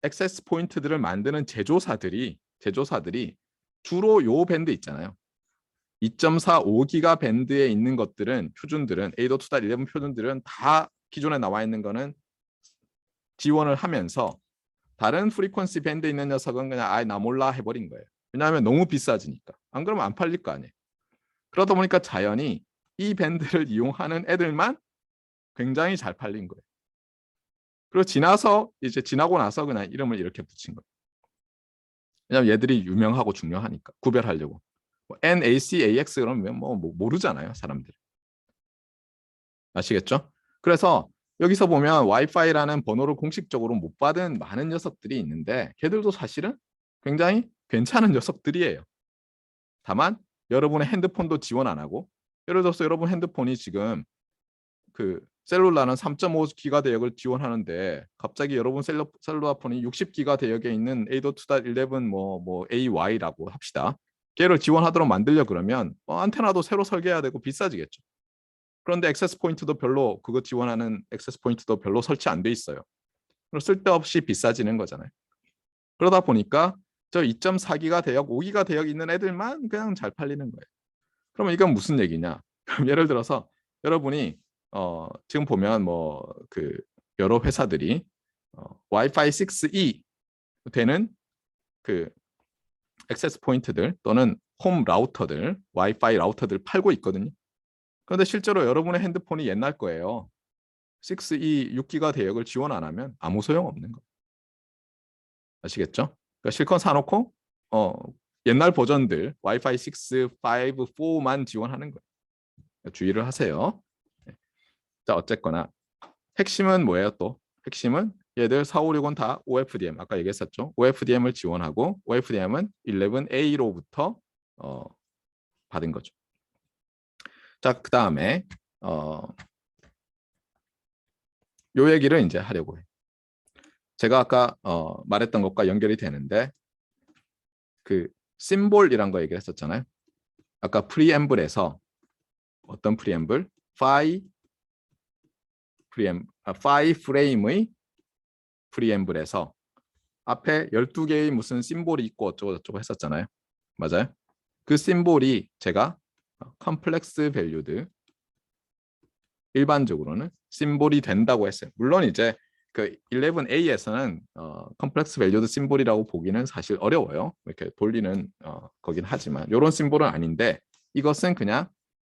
액세스 포인트들을 만드는 제조사들이 주로 요 밴드 있잖아요. 2.4 5기가 밴드에 있는 것들은 표준들은 802.11 표준들은 다 기존에 나와 있는 거는 지원을 하면서 다른 프리퀀시 밴드에 있는 녀석은 그냥 아예 나 몰라 해버린 거예요. 왜냐하면 너무 비싸지니까. 안 그러면 안 팔릴 거 아니에요. 그러다 보니까 자연히 이 밴드를 이용하는 애들만 굉장히 잘 팔린 거예요. 그리고 지나고 나서 그냥 이름을 이렇게 붙인 거예요. 왜냐면 얘들이 유명하고 중요하니까 구별하려고. NAC, AX 그러면 뭐 모르잖아요, 사람들. 아시겠죠? 그래서 여기서 보면 와이파이라는 번호를 공식적으로 못 받은 많은 녀석들이 있는데 걔들도 사실은 굉장히 괜찮은 녀석들이에요. 다만 여러분의 핸드폰도 지원 안 하고 예를 들어서 여러분 핸드폰이 지금 그 셀룰라는 3.5기가 대역을 지원하는데 갑자기 여러분 셀룰라폰이 60기가 대역에 있는 802.11 뭐 AY라고 합시다. 걔를 지원하도록 만들려 그러면 안테나도 새로 설계해야 되고 비싸지겠죠. 그런데 액세스 포인트도 별로 그거 지원하는 액세스 포인트도 별로 설치 안 돼 있어요. 그럼 쓸데없이 비싸지는 거잖아요. 그러다 보니까 저 2.4기가 대역, 5기가 대역 있는 애들만 그냥 잘 팔리는 거예요. 그러면 이건 무슨 얘기냐? 그럼 예를 들어서 여러분이 지금 보면 뭐 그 여러 회사들이 와이파이 6E 되는 그 액세스 포인트들 또는 홈 라우터들, 와이파이 라우터들 팔고 있거든요. 그런데 실제로 여러분의 핸드폰이 옛날 거예요. 6E 6기가 대역을 지원 안 하면 아무 소용 없는 거예요. 아시겠죠? 그러니까 실컷 사놓고 옛날 버전들 와이파이 6, 5, 4만 지원하는 거예요. 주의를 하세요. 자, 어쨌거나 핵심은 뭐예요 또? 핵심은 얘들 4, 5, 6은 다 OFDM 아까 얘기했었죠. OFDM을 지원하고 OFDM은 11A로부터 받은 거죠. 자, 그 다음에 요 얘기를 이제 하려고 해요. 제가 아까 말했던 것과 연결이 되는데 그 심볼이란 거 얘기했었잖아요. 아까 프리앰블에서 어떤 프리앰블? 5 프레임의 프리앰블에서 앞에 12개의 무슨 심볼이 있고 어쩌고 저쩌고 했었잖아요. 맞아요? 그 심볼이 제가 컴플렉스 밸류드 일반적으로는 심볼이 된다고 했어요. 물론 이제 그 11A에서는 컴플렉스 밸류드 심볼이라고 보기는 사실 어려워요. 이렇게 돌리는 거긴 하지만 이런 심볼은 아닌데 이것은 그냥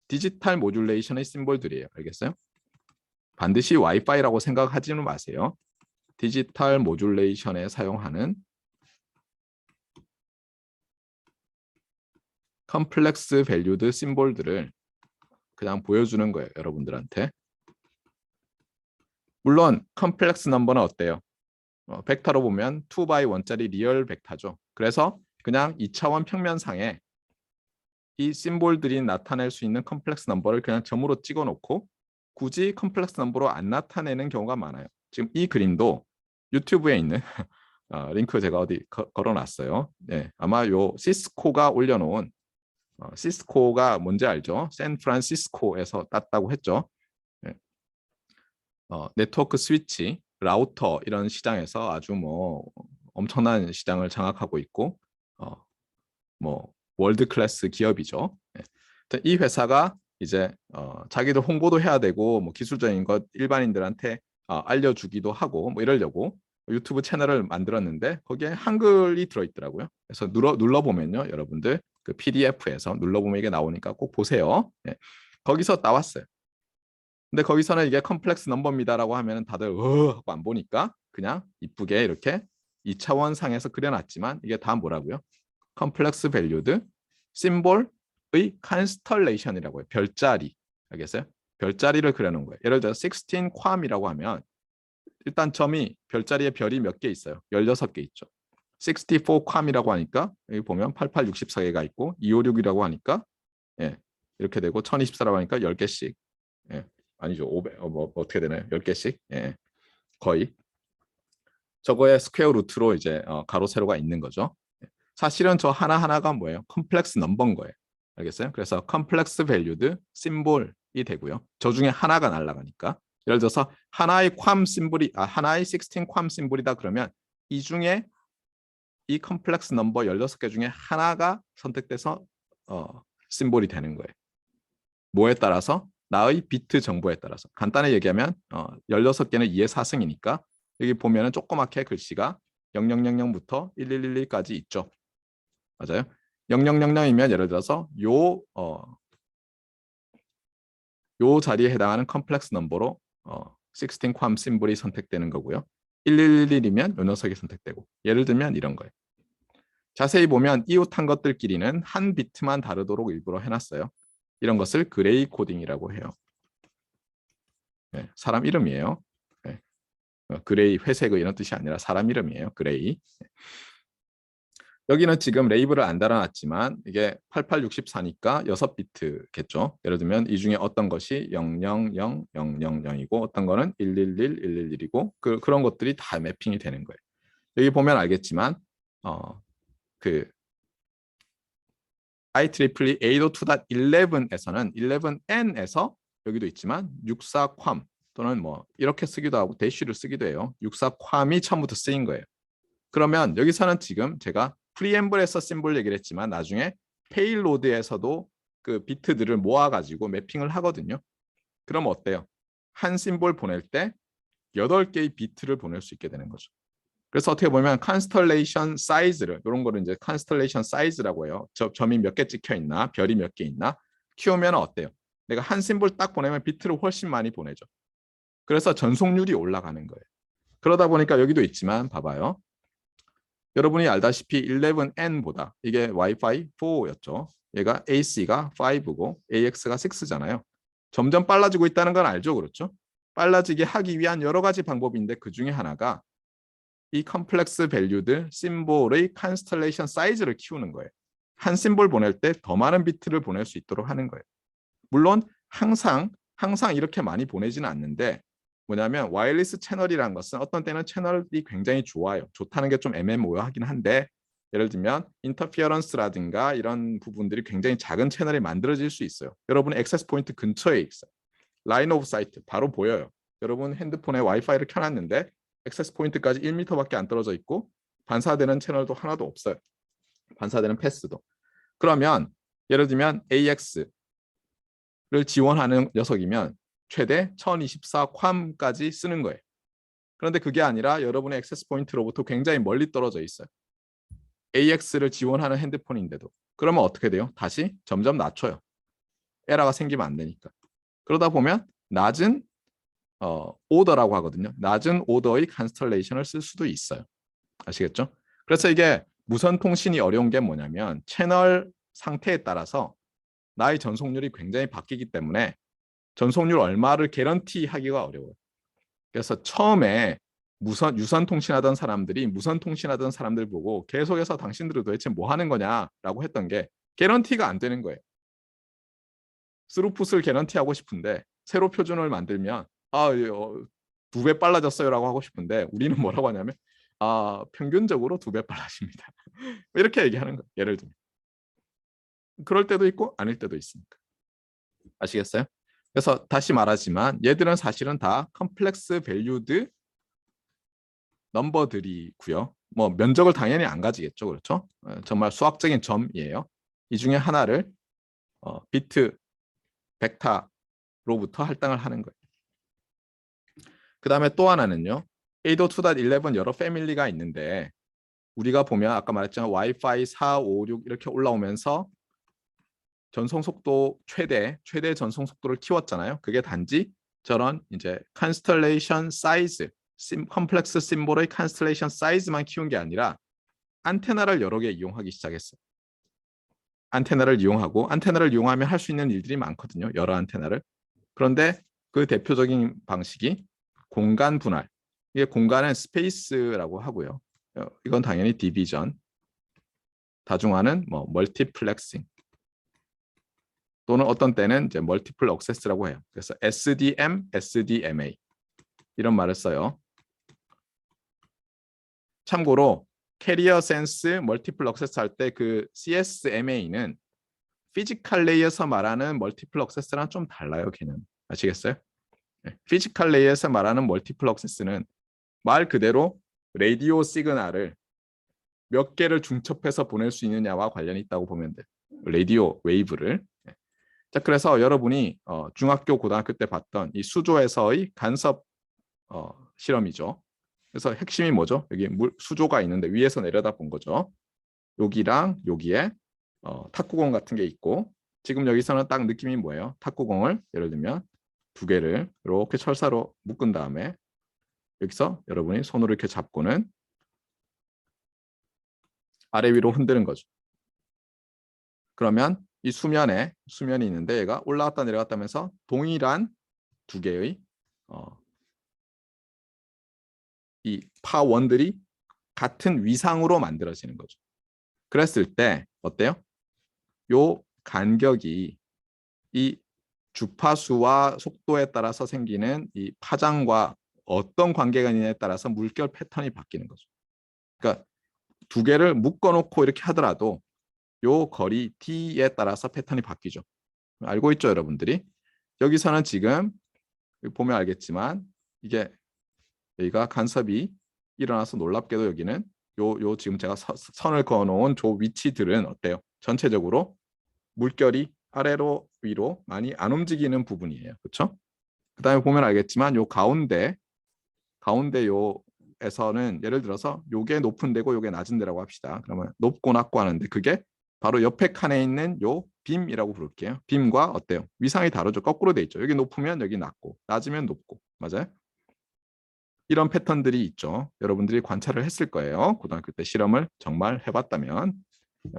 디지털 모듈레이션의 심볼들이에요. 알겠어요? 반드시 와이파이라고 생각하지는 마세요. 디지털 모듈레이션에 사용하는 컴플렉스 밸류드 심볼들을 그냥 보여주는 거예요. 여러분들한테. 물론 컴플렉스 넘버는 어때요? 벡터로 보면 2x1짜리 리얼 벡터죠. 그래서 그냥 2차원 평면상에 이 심볼들이 나타낼 수 있는 컴플렉스 넘버를 그냥 점으로 찍어놓고 굳이 컴플렉스 넘버로 안 나타내는 경우가 많아요. 지금 이 그림도 유튜브에 있는 링크 제가 어디 걸어놨어요. 네, 아마 요 시스코가 올려놓은 시스코가 뭔지 알죠? 샌프란시스코에서 땄다고 했죠. 네. 네트워크 스위치, 라우터 이런 시장에서 아주 뭐 엄청난 시장을 장악하고 있고 뭐 월드 클래스 기업이죠. 네. 이 회사가 이제 자기들 홍보도 해야 되고 뭐 기술적인 것 일반인들한테 알려주기도 하고 뭐 이러려고 유튜브 채널을 만들었는데 거기에 한글이 들어있더라고요. 그래서 눌러보면요, 여러분들 그 PDF에서 눌러보면 이게 나오니까 꼭 보세요. 네. 거기서 나왔어요. 근데 거기서는 이게 컴플렉스 넘버입니다라고 하면 다들 하고 안 보니까 그냥 이쁘게 이렇게 2차원 상에서 그려놨지만 이게 다 뭐라고요? 컴플렉스 밸류드 심볼의 컨스텔레이션이라고 해요. 별자리. 알겠어요? 별자리를 그려놓은 거예요. 예를 들어 16 쿼암이라고 하면 일단 점이 별자리에 별이 몇 개 있어요? 16개 있죠. 64 쿼암이라고 하니까 여기 보면 88, 64개가 있고 256이라고 하니까 이렇게 되고 1024라고 하니까 10개씩. 아니죠. 500, 뭐 어떻게 되나요? 10개씩. 거의. 저거의 스퀘어 루트로 이제 가로 세로가 있는 거죠. 사실은 저 하나하나가 뭐예요? 컴플렉스 넘버인 거예요. 알겠어요? 그래서 컴플렉스 밸류드 심볼이 되고요. 저 중에 하나가 날아가니까. 예를 들어서 하나의 ความ 심볼이 하나의 16 ความ 심볼이다 그러면 이 중에 이 컴플렉스 넘버 16개 중에 하나가 선택돼서 심볼이 되는 거예요. 뭐에 따라서? 나의 비트 정보에 따라서. 간단히 얘기하면 16개는 2의 4승이니까 여기 보면은 조그맣게 글씨가 0000부터 1111까지 있죠. 맞아요? 0000이면 예를 들어서 요 자리에 해당하는 컴플렉스 넘버로 16 ความ 심볼이 선택되는 거고요. 1111이면 요 녀석이 선택되고 예를 들면 이런 거예요. 자세히 보면 이웃한 것들끼리는 한 비트만 다르도록 일부러 해놨어요. 이런 것을 그레이 코딩이라고 해요. 네, 사람 이름이에요. 네. 그레이, 회색의 이런 뜻이 아니라 사람 이름이에요. 그레이. 여기는 지금 레이블을 안 달아놨지만 이게 8864니까 6비트겠죠. 예를 들면 이 중에 어떤 것이 000000이고 어떤 거는 111, 111이고 그런 것들이 다 매핑이 되는 거예요. 여기 보면 알겠지만 그 IEEE 802.11에서는 11N에서 여기도 있지만 64컴 또는 뭐 이렇게 쓰기도 하고 대쉬를 쓰기도 해요. 64괌이 처음부터 쓰인 거예요. 그러면 여기서는 지금 제가 프리앰블에서 심볼 얘기를 했지만 나중에 페일로드에서도 그 비트들을 모아가지고 매핑을 하거든요. 그럼 어때요? 한 심볼 보낼 때 8개의 비트를 보낼 수 있게 되는 거죠. 그래서 어떻게 보면 컨스텔레이션 사이즈를 이런 거를 이제 컨스텔레이션 사이즈라고 해요. 점이 몇 개 찍혀 있나, 별이 몇 개 있나 키우면 어때요? 내가 한 심볼 딱 보내면 비트를 훨씬 많이 보내죠. 그래서 전속률이 올라가는 거예요. 그러다 보니까 여기도 있지만 봐봐요. 여러분이 알다시피 11N보다 이게 와이파이 4였죠. 얘가 AC가 5고 AX가 6잖아요. 점점 빨라지고 있다는 건 알죠, 그렇죠? 빨라지게 하기 위한 여러 가지 방법인데 그 중에 하나가 이 컴플렉스 밸류들 심볼의 컨스텔레이션 사이즈를 키우는 거예요. 한 심볼 보낼 때 더 많은 비트를 보낼 수 있도록 하는 거예요. 물론 항상 이렇게 많이 보내지는 않는데 뭐냐면 와이어리스 채널이라는 것은 어떤 때는 채널이 굉장히 좋아요. 좋다는 게 좀 애매모호하긴 한데 예를 들면 인터피어런스라든가 이런 부분들이 굉장히 작은 채널이 만들어질 수 있어요. 여러분의 액세스 포인트 근처에 있어요. 라인 오브 사이트 바로 보여요. 여러분 핸드폰에 와이파이를 켜놨는데 액세스 포인트까지 1m밖에 안 떨어져 있고 반사되는 채널도 하나도 없어요. 반사되는 패스도. 그러면 예를 들면 AX를 지원하는 녀석이면 최대 1024콴까지 쓰는 거예요. 그런데 그게 아니라 여러분의 액세스 포인트로부터 굉장히 멀리 떨어져 있어요. AX를 지원하는 핸드폰인데도. 그러면 어떻게 돼요? 다시 점점 낮춰요. 에러가 생기면 안 되니까. 그러다 보면 낮은 오더라고 하거든요. 낮은 오더의 컨스텔레이션을 쓸 수도 있어요. 아시겠죠? 그래서 이게 무선 통신이 어려운 게 뭐냐면 채널 상태에 따라서 나의 전속률이 굉장히 바뀌기 때문에 전속률 얼마를 개런티 하기가 어려워요. 그래서 처음에 유선 통신하던 사람들이 무선 통신하던 사람들 보고 계속해서 당신들은 도대체 뭐 하는 거냐라고 했던 게 개런티가 안 되는 거예요. 스루풋을 개런티하고 싶은데 새로 표준을 만들면 2배 빨라졌어요라고 하고 싶은데 우리는 뭐라고 하냐면 평균적으로 2배 빨라집니다. 이렇게 얘기하는 거예요. 예를 들면. 그럴 때도 있고 아닐 때도 있으니까. 아시겠어요? 그래서 다시 말하지만 얘들은 사실은 다 컴플렉스 밸류드 넘버들이고요. 뭐 면적을 당연히 안 가지겠죠. 그렇죠? 정말 수학적인 점이에요. 이 중에 하나를 비트 벡터로부터 할당을 하는 거예요. 그 다음에 또 하나는요. 802.11 여러 패밀리가 있는데 우리가 보면 아까 말했지만 와이파이 4, 5, 6 이렇게 올라오면서 전송 속도 최대 전송 속도를 키웠잖아요. 그게 단지 저런 이제 컨스텔레이션 사이즈, 컴플렉스 심볼의 컨스텔레이션 사이즈만 키운 게 아니라 안테나를 여러 개 이용하기 시작했어요. 안테나를 이용하면 할 수 있는 일들이 많거든요. 여러 안테나를. 그런데 그 대표적인 방식이 공간 분할. 이게 공간은 스페이스라고 하고요. 이건 당연히 디비전. 다중화는 뭐 멀티플렉싱. 또는 어떤 때는 이제 멀티플 억세스라고 해요. 그래서 SDM, SDMA 이런 말을 써요. 참고로 캐리어 센스 멀티플 억세스 할 때 그 CSMA는 피지컬 레이에서 말하는 멀티플 억세스랑 좀 달라요. 걔는. 아시겠어요? 피지컬 레이에서 말하는 멀티플 억세스는 말 그대로 라디오 시그널을 몇 개를 중첩해서 보낼 수 있느냐와 관련이 있다고 보면 돼요. 라디오 웨이브를. 자, 그래서 여러분이 중학교, 고등학교 때 봤던 이 수조에서의 간섭 실험이죠. 그래서 핵심이 뭐죠? 여기 수조가 있는데 위에서 내려다 본 거죠. 여기랑 여기에 탁구공 같은 게 있고 지금 여기서는 딱 느낌이 뭐예요? 탁구공을 예를 들면 2개를 이렇게 철사로 묶은 다음에 여기서 여러분이 손으로 이렇게 잡고는 아래 위로 흔드는 거죠. 그러면 이 수면이 있는데 얘가 올라갔다 내려갔다 하면서 동일한 2개의 이 파원들이 같은 위상으로 만들어지는 거죠. 그랬을 때 어때요? 요 간격이 이 주파수와 속도에 따라서 생기는 이 파장과 어떤 관계가 있느냐에 따라서 물결 패턴이 바뀌는 거죠. 그러니까 2개를 묶어놓고 이렇게 하더라도 요 거리 D에 따라서 패턴이 바뀌죠. 알고 있죠, 여러분들이? 여기서는 지금 여기 보면 알겠지만 이게 여기가 간섭이 일어나서 놀랍게도 여기는 요 지금 제가 선을 그어놓은 저 위치들은 어때요? 전체적으로 물결이 아래로 위로 많이 안 움직이는 부분이에요. 그렇죠? 그 다음에 보면 알겠지만 요 가운데 요에서는 예를 들어서 요게 높은 데고 요게 낮은 데라고 합시다. 그러면 높고 낮고 하는데 그게 바로 옆에 칸에 있는 요 빔이라고 부를게요. 빔과 어때요? 위상이 다르죠. 거꾸로 돼 있죠. 여기 높으면 여기 낮고 낮으면 높고 맞아요? 이런 패턴들이 있죠. 여러분들이 관찰을 했을 거예요. 고등학교 때 실험을 정말 해봤다면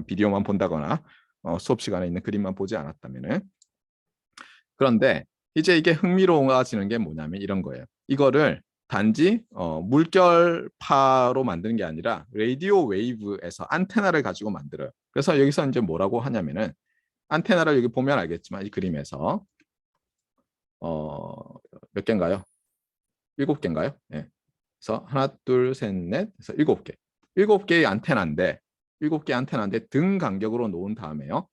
비디오만 본다거나 수업 시간에 있는 그림만 보지 않았다면은. 그런데 이제 이게 흥미로워지는 게 뭐냐면 이런 거예요. 이거를 단지 물결파로 만드는 게 아니라 라디오 웨이브에서 안테나를 가지고 만들어요. 그래서 여기서 이제 뭐라고 하냐면은 안테나를 여기 보면 알겠지만 이 그림에서 몇 개인가요? 7개인가요? 네. 그래서 하나, 둘, 셋, 넷, 그래서 7개. 7개의 안테나인데 7개 안테나인데 등 간격으로 놓은 다음에요.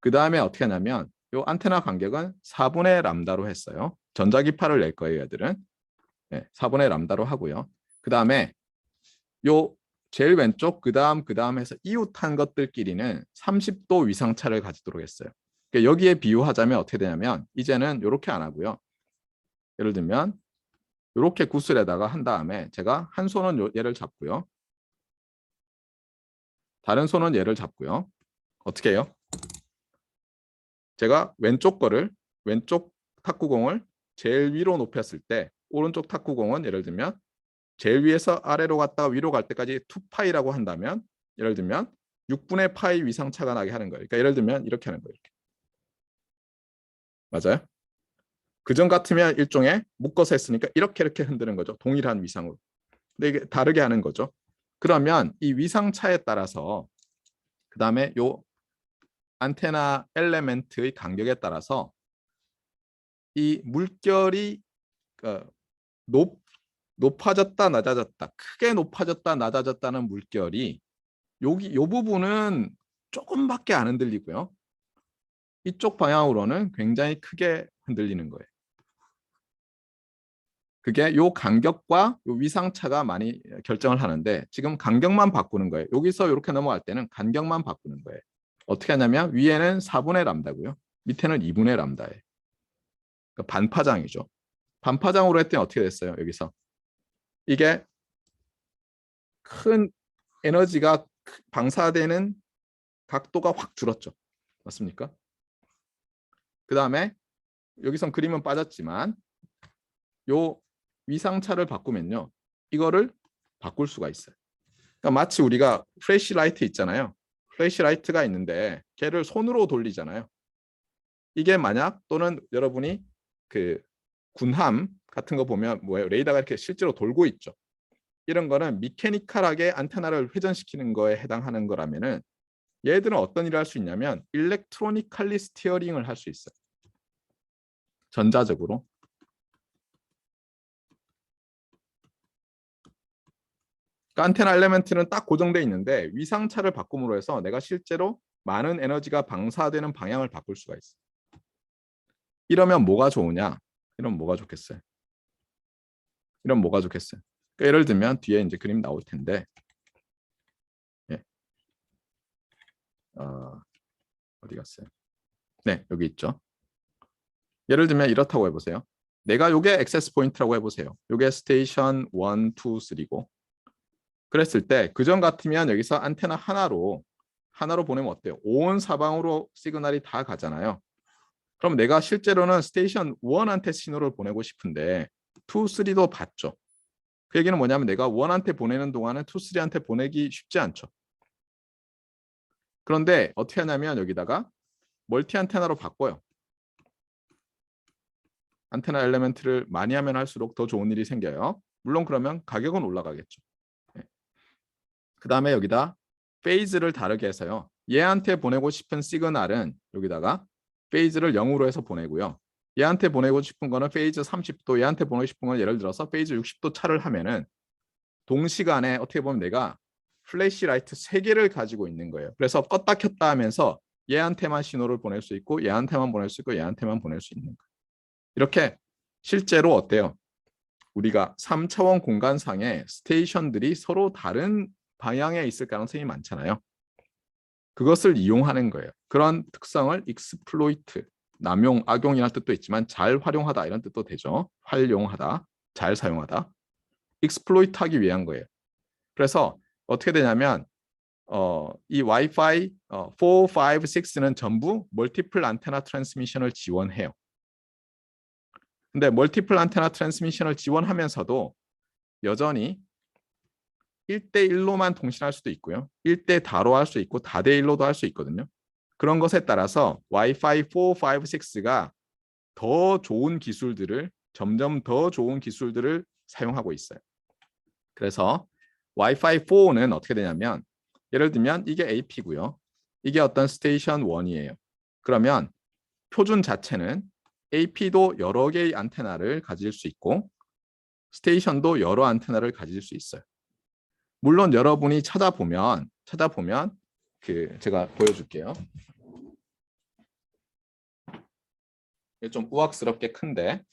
그 다음에 어떻게 하냐면 이 안테나 간격은 4분의 람다로 했어요. 전자기파를 낼 거예요, 얘들은. 네, 4분의 람다로 하고요. 그 다음에 요 제일 왼쪽 그 다음 해서 이웃한 것들끼리는 30도 위상차를 가지도록 했어요. 그러니까 여기에 비유하자면 어떻게 되냐면 이제는 이렇게 안 하고요. 예를 들면 이렇게 구슬에다가 한 다음에 제가 한 손은 얘를 잡고요. 다른 손은 얘를 잡고요. 어떻게 해요? 제가 왼쪽 탁구공을 제일 위로 높였을 때 오른쪽 탁구공은 예를 들면 제일 위에서 아래로 갔다가 위로 갈 때까지 2파이라고 한다면 예를 들면 6분의 파이 위상차가 나게 하는 거예요. 그러니까 예를 들면 이렇게 하는 거예요. 이렇게. 맞아요? 그전 같으면 일종의 묶어서 했으니까 이렇게 흔드는 거죠. 동일한 위상으로. 근데 이게 다르게 하는 거죠. 그러면 이 위상차에 따라서 그 다음에 요 안테나 엘레멘트의 간격에 따라서 이 물결이 높아졌다 낮아졌다 크게 높아졌다 낮아졌다는 물결이 여기 요 부분은 조금밖에 안 흔들리고요. 이쪽 방향으로는 굉장히 크게 흔들리는 거예요. 그게 요 간격과 요 위상차가 많이 결정을 하는데 지금 간격만 바꾸는 거예요. 여기서 이렇게 넘어갈 때는 간격만 바꾸는 거예요. 어떻게 하냐면 위에는 4분의 람다고요. 밑에는 2분의 람다예요. 그러니까 반파장이죠. 반파장으로 했더니 어떻게 됐어요? 여기서 이게 큰 에너지가 방사되는 각도가 확 줄었죠. 맞습니까? 그 다음에 여기선 그림은 빠졌지만 요 위상차를 바꾸면요. 이거를 바꿀 수가 있어요. 그러니까 마치 우리가 플래시 라이트 있잖아요. 플래시 라이트가 있는데 걔를 손으로 돌리잖아요. 이게 만약 또는 여러분이 그 군함 같은 거 보면 뭐예요? 레이더가 이렇게 실제로 돌고 있죠. 이런 거는 미케니컬하게 안테나를 회전시키는 거에 해당하는 거라면은 얘들은 어떤 일을 할 수 있냐면 일렉트로니컬리 스티어링을 할 수 있어요. 전자적으로. 그러니까 안테나 엘레멘트는 딱 고정돼 있는데 위상차를 바꿈으로 해서 내가 실제로 많은 에너지가 방사되는 방향을 바꿀 수가 있어. 이러면 뭐가 좋으냐? 이러면 뭐가 좋겠어요? 이러면 뭐가 좋겠어요? 그러니까 예를 들면 뒤에 이제 그림 나올 텐데, 예. 어디 갔어요? 네, 여기 있죠. 예를 들면 이렇다고 해보세요. 내가 요게 액세스 포인트라고 해보세요. 요게 스테이션 1, 2, 3고 그랬을 때 그전 같으면 여기서 안테나 하나로 보내면 어때요? 온 사방으로 시그널이 다 가잖아요. 그럼 내가 실제로는 스테이션 1한테 신호를 보내고 싶은데 2, 3도 받죠. 그 얘기는 뭐냐면 내가 1한테 보내는 동안은 2, 3한테 보내기 쉽지 않죠. 그런데 어떻게 하냐면 여기다가 멀티 안테나로 바꿔요. 안테나 엘레멘트를 많이 하면 할수록 더 좋은 일이 생겨요. 물론 그러면 가격은 올라가겠죠. 네. 그 다음에 여기다 페이즈를 다르게 해서요. 얘한테 보내고 싶은 시그널은 여기다가 페이즈를 0으로 해서 보내고요. 얘한테 보내고 싶은 거는 페이즈 30도, 얘한테 보내고 싶은 건 예를 들어서 페이즈 60도 차를 하면은 동시간에 어떻게 보면 내가 플래시 라이트 3개를 가지고 있는 거예요. 그래서 껐다 켰다 하면서 얘한테만 신호를 보낼 수 있고 얘한테만 보낼 수 있고 얘한테만 보낼 수 있는 거예요. 이렇게 실제로 어때요? 우리가 3차원 공간상에 스테이션들이 서로 다른 방향에 있을 가능성이 많잖아요. 그것을 이용하는 거예요. 그런 특성을 익스플로이트, 남용, 악용이라는 뜻도 있지만 잘 활용하다 이런 뜻도 되죠. 활용하다, 잘 사용하다. 익스플로이트 하기 위한 거예요. 그래서 어떻게 되냐면 이 와이파이 4, 5, 6는 전부 멀티플 안테나 트랜스미션을 지원해요. 근데 멀티플 안테나 트랜스미션을 지원하면서도 여전히 1대1로만 통신할 수도 있고요. 1대 다로 할 수 있고 다대1로도 할 수 있거든요. 그런 것에 따라서 와이파이 4, 5, 6가 더 좋은 기술들을 점점 더 좋은 기술들을 사용하고 있어요. 그래서 와이파이 4는 어떻게 되냐면 예를 들면 이게 AP고요. 이게 어떤 스테이션 1이에요. 그러면 표준 자체는 AP도 여러 개의 안테나를 가질 수 있고 스테이션도 여러 안테나를 가질 수 있어요. 물론 여러분이 찾아보면 그 제가 보여줄게요. 좀 우악스럽게 큰데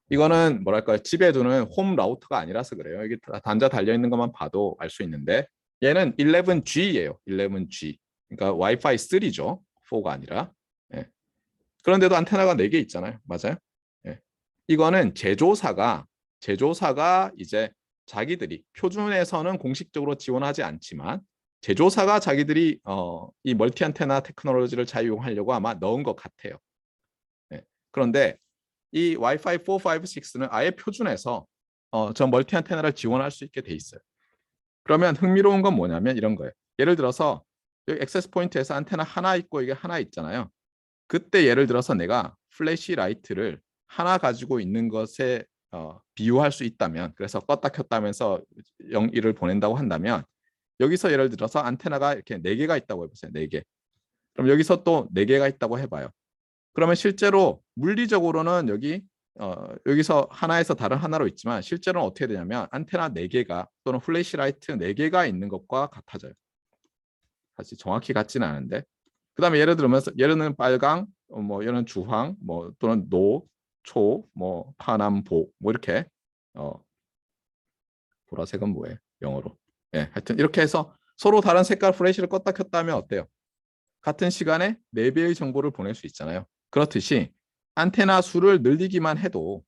이거는 뭐랄까요? 집에 두는 홈 라우터가 아니라서 그래요. 이게 단자 달려 있는 것만 봐도 알 수 있는데 얘는 11G예요. 11G. 그러니까 와이파이 3죠. 4가 아니라. 예. 그런데도 안테나가 4개 있잖아요. 맞아요? 예. 이거는 제조사가 이제 자기들이 표준에서는 공식적으로 지원하지 않지만 제조사가 자기들이 이 멀티 안테나 테크놀로지를 잘 이용하려고 아마 넣은 것 같아요. 예. 그런데 이 와이파이 4, 5, 6는 아예 표준에서 저 멀티 안테나를 지원할 수 있게 돼 있어요. 그러면 흥미로운 건 뭐냐면 이런 거예요. 예를 들어서 여기 액세스 포인트에서 안테나 하나 있고 이게 하나 있잖아요. 그때 예를 들어서 내가 플래시 라이트를 하나 가지고 있는 것에 비유할 수 있다면 그래서 껐다 켰다 하면서 0, 1을 보낸다고 한다면 여기서 예를 들어서 안테나가 이렇게 4개가 있다고 해보세요. 4개. 그럼 여기서 또 4개가 있다고 해봐요. 그러면 실제로 물리적으로는 여기서 하나에서 다른 하나로 있지만 실제로는 어떻게 되냐면 안테나 4개가 또는 플래시라이트 4개가 있는 것과 같아져요. 사실 정확히 같지는 않은데. 그다음에 예를 들면 빨강, 뭐 얘는 주황, 뭐 또는 노, 초, 뭐 파남, 보, 뭐 이렇게 보라색은 뭐예요? 영어로. 예, 하여튼 이렇게 해서 서로 다른 색깔 플래시를 껐다 켰다 하면 어때요? 같은 시간에 4배의 정보를 보낼 수 있잖아요. 그렇듯이 안테나 수를 늘리기만 해도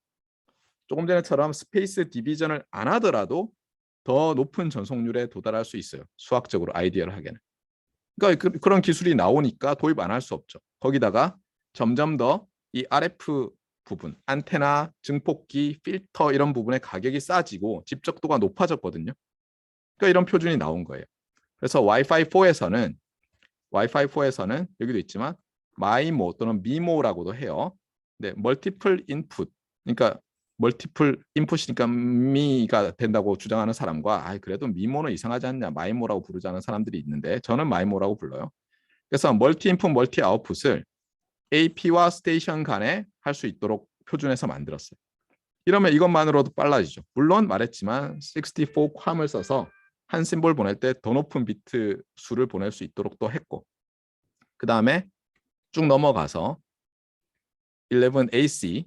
조금 전에처럼 스페이스 디비전을 안 하더라도 더 높은 전송률에 도달할 수 있어요. 수학적으로 아이디어하게는. 그러니까 그런 기술이 나오니까 도입 안 할 수 없죠. 거기다가 점점 더 이 RF 부분, 안테나, 증폭기, 필터 이런 부분의 가격이 싸지고 집적도가 높아졌거든요. 그러니까 이런 표준이 나온 거예요. 그래서 와이파이 4에서는 여기도 있지만 마이모 또는 미모라고도 해요. 네, 멀티플 인풋. 그러니까 멀티플 인풋이니까 미가 된다고 주장하는 사람과 그래도 미모는 이상하지 않냐 마이모라고 부르자는 사람들이 있는데 저는 마이모라고 불러요. 그래서 멀티 인풋 멀티 아웃풋을 AP와 스테이션 간에 할 수 있도록 표준해서 만들었어요. 이러면 이것만으로도 빨라지죠. 물론 말했지만 64 쿼함을 써서 한 심볼 보낼 때 더 높은 비트 수를 보낼 수 있도록 또 했고 그 다음에 쭉 넘어가서 11AC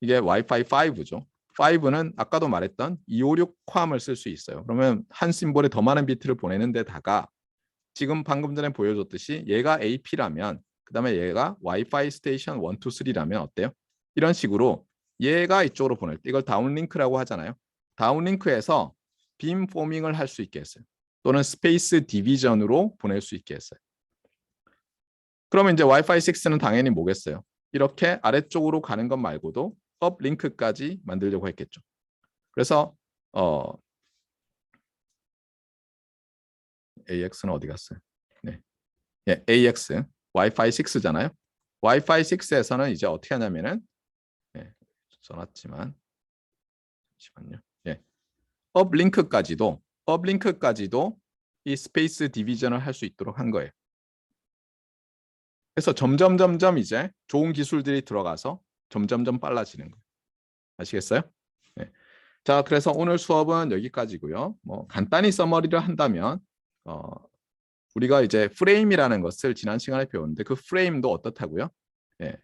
이게 와이파이 5죠. 5는 아까도 말했던 256 쿼함을 쓸 수 있어요. 그러면 한 심볼에 더 많은 비트를 보내는 데다가 지금 방금 전에 보여줬듯이 얘가 AP라면 그 다음에 얘가 와이파이 스테이션 1, 2, 3라면 어때요? 이런 식으로 얘가 이쪽으로 보낼 때 이걸 다운링크라고 하잖아요. 다운링크에서 빔 포밍을 할 수 있게 했어요. 또는 스페이스 디비전으로 보낼 수 있게 했어요. 그러면 이제 와이파이 6는 당연히 뭐겠어요? 이렇게 아래쪽으로 가는 것 말고도 업 링크까지 만들려고 했겠죠. 그래서 AX는 어디 갔어요? 네. 예, AX 와이파이 6잖아요. 와이파이 6에서는 이제 어떻게 하냐면은 써놨지만 잠시만요. 예. 업링크까지도 이 스페이스 디비전을 할 수 있도록 한 거예요. 그래서 점점 이제 좋은 기술들이 들어가서 점점 빨라지는 거예요. 아시겠어요? 네. 자, 그래서 오늘 수업은 여기까지고요. 뭐 간단히 서머리를 한다면 우리가 이제 프레임이라는 것을 지난 시간에 배웠는데 그 프레임도 어떻다고요? 예.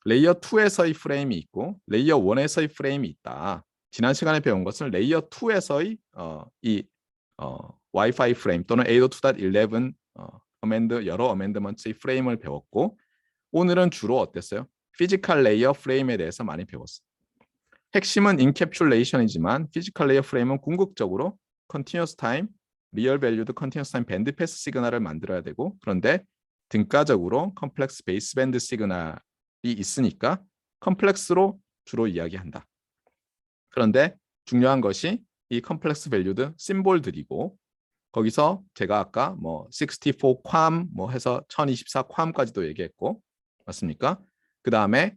레이어 2에서의 프레임이 있고 레이어 1에서의 프레임이 있다. 지난 시간에 배운 것은 레이어 2에서의 와이파이 프레임 또는 802.11 여러 어멘드먼트의 프레임을 배웠고 오늘은 주로 어땠어요? 피지컬 레이어 프레임에 대해서 많이 배웠어요. 핵심은 인캡슐레이션이지만 피지컬 레이어 프레임은 궁극적으로 컨티뉴어스 타임, 리얼 밸류드 컨티뉴어스 타임 밴드 패스 시그널을 만들어야 되고 그런데 등가적으로 컴플렉스 베이스 밴드 시그널이 있으니까 컴플렉스로 주로 이야기한다. 그런데 중요한 것이 이 컴플렉스 밸류드 심볼들이고 거기서 제가 아까 뭐 64 쿼암 뭐 해서 1024 쿼암까지도 얘기했고 맞습니까? 그 다음에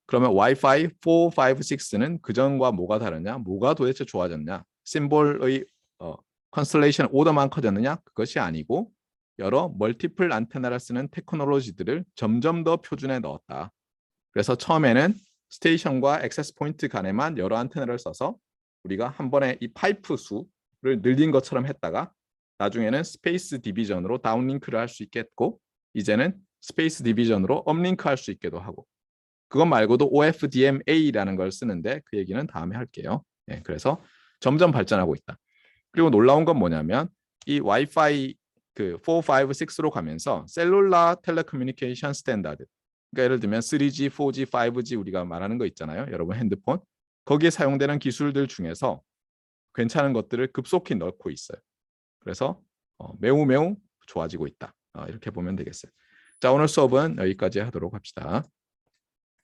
그러면 와이파이 4, 5, 6는 그전과 뭐가 다르냐? 뭐가 도대체 좋아졌냐? 심볼의 컨스텔레이션 오더만 커졌느냐? 그것이 아니고 여러 멀티플 안테나를 쓰는 테크놀로지들을 점점 더 표준에 넣었다. 그래서 처음에는 스테이션과 액세스 포인트 간에만 여러 안테나를 써서 우리가 한 번에 이 파이프 수를 늘린 것처럼 했다가 나중에는 스페이스 디비전으로 다운링크를 할 수 있겠고 이제는 스페이스 디비전으로 업링크 할 수 있게도 하고 그것 말고도 OFDMA라는 걸 쓰는데 그 얘기는 다음에 할게요. 네, 그래서 점점 발전하고 있다. 그리고 놀라운 건 뭐냐면 이 와이파이 그 4, 5, 6로 가면서 셀룰라 텔레커뮤니케이션 스탠다드 그러니까 예를 들면 3G, 4G, 5G 우리가 말하는 거 있잖아요. 여러분 핸드폰. 거기에 사용되는 기술들 중에서 괜찮은 것들을 급속히 넣고 있어요. 그래서 매우 매우 좋아지고 있다. 이렇게 보면 되겠어요. 자, 오늘 수업은 여기까지 하도록 합시다.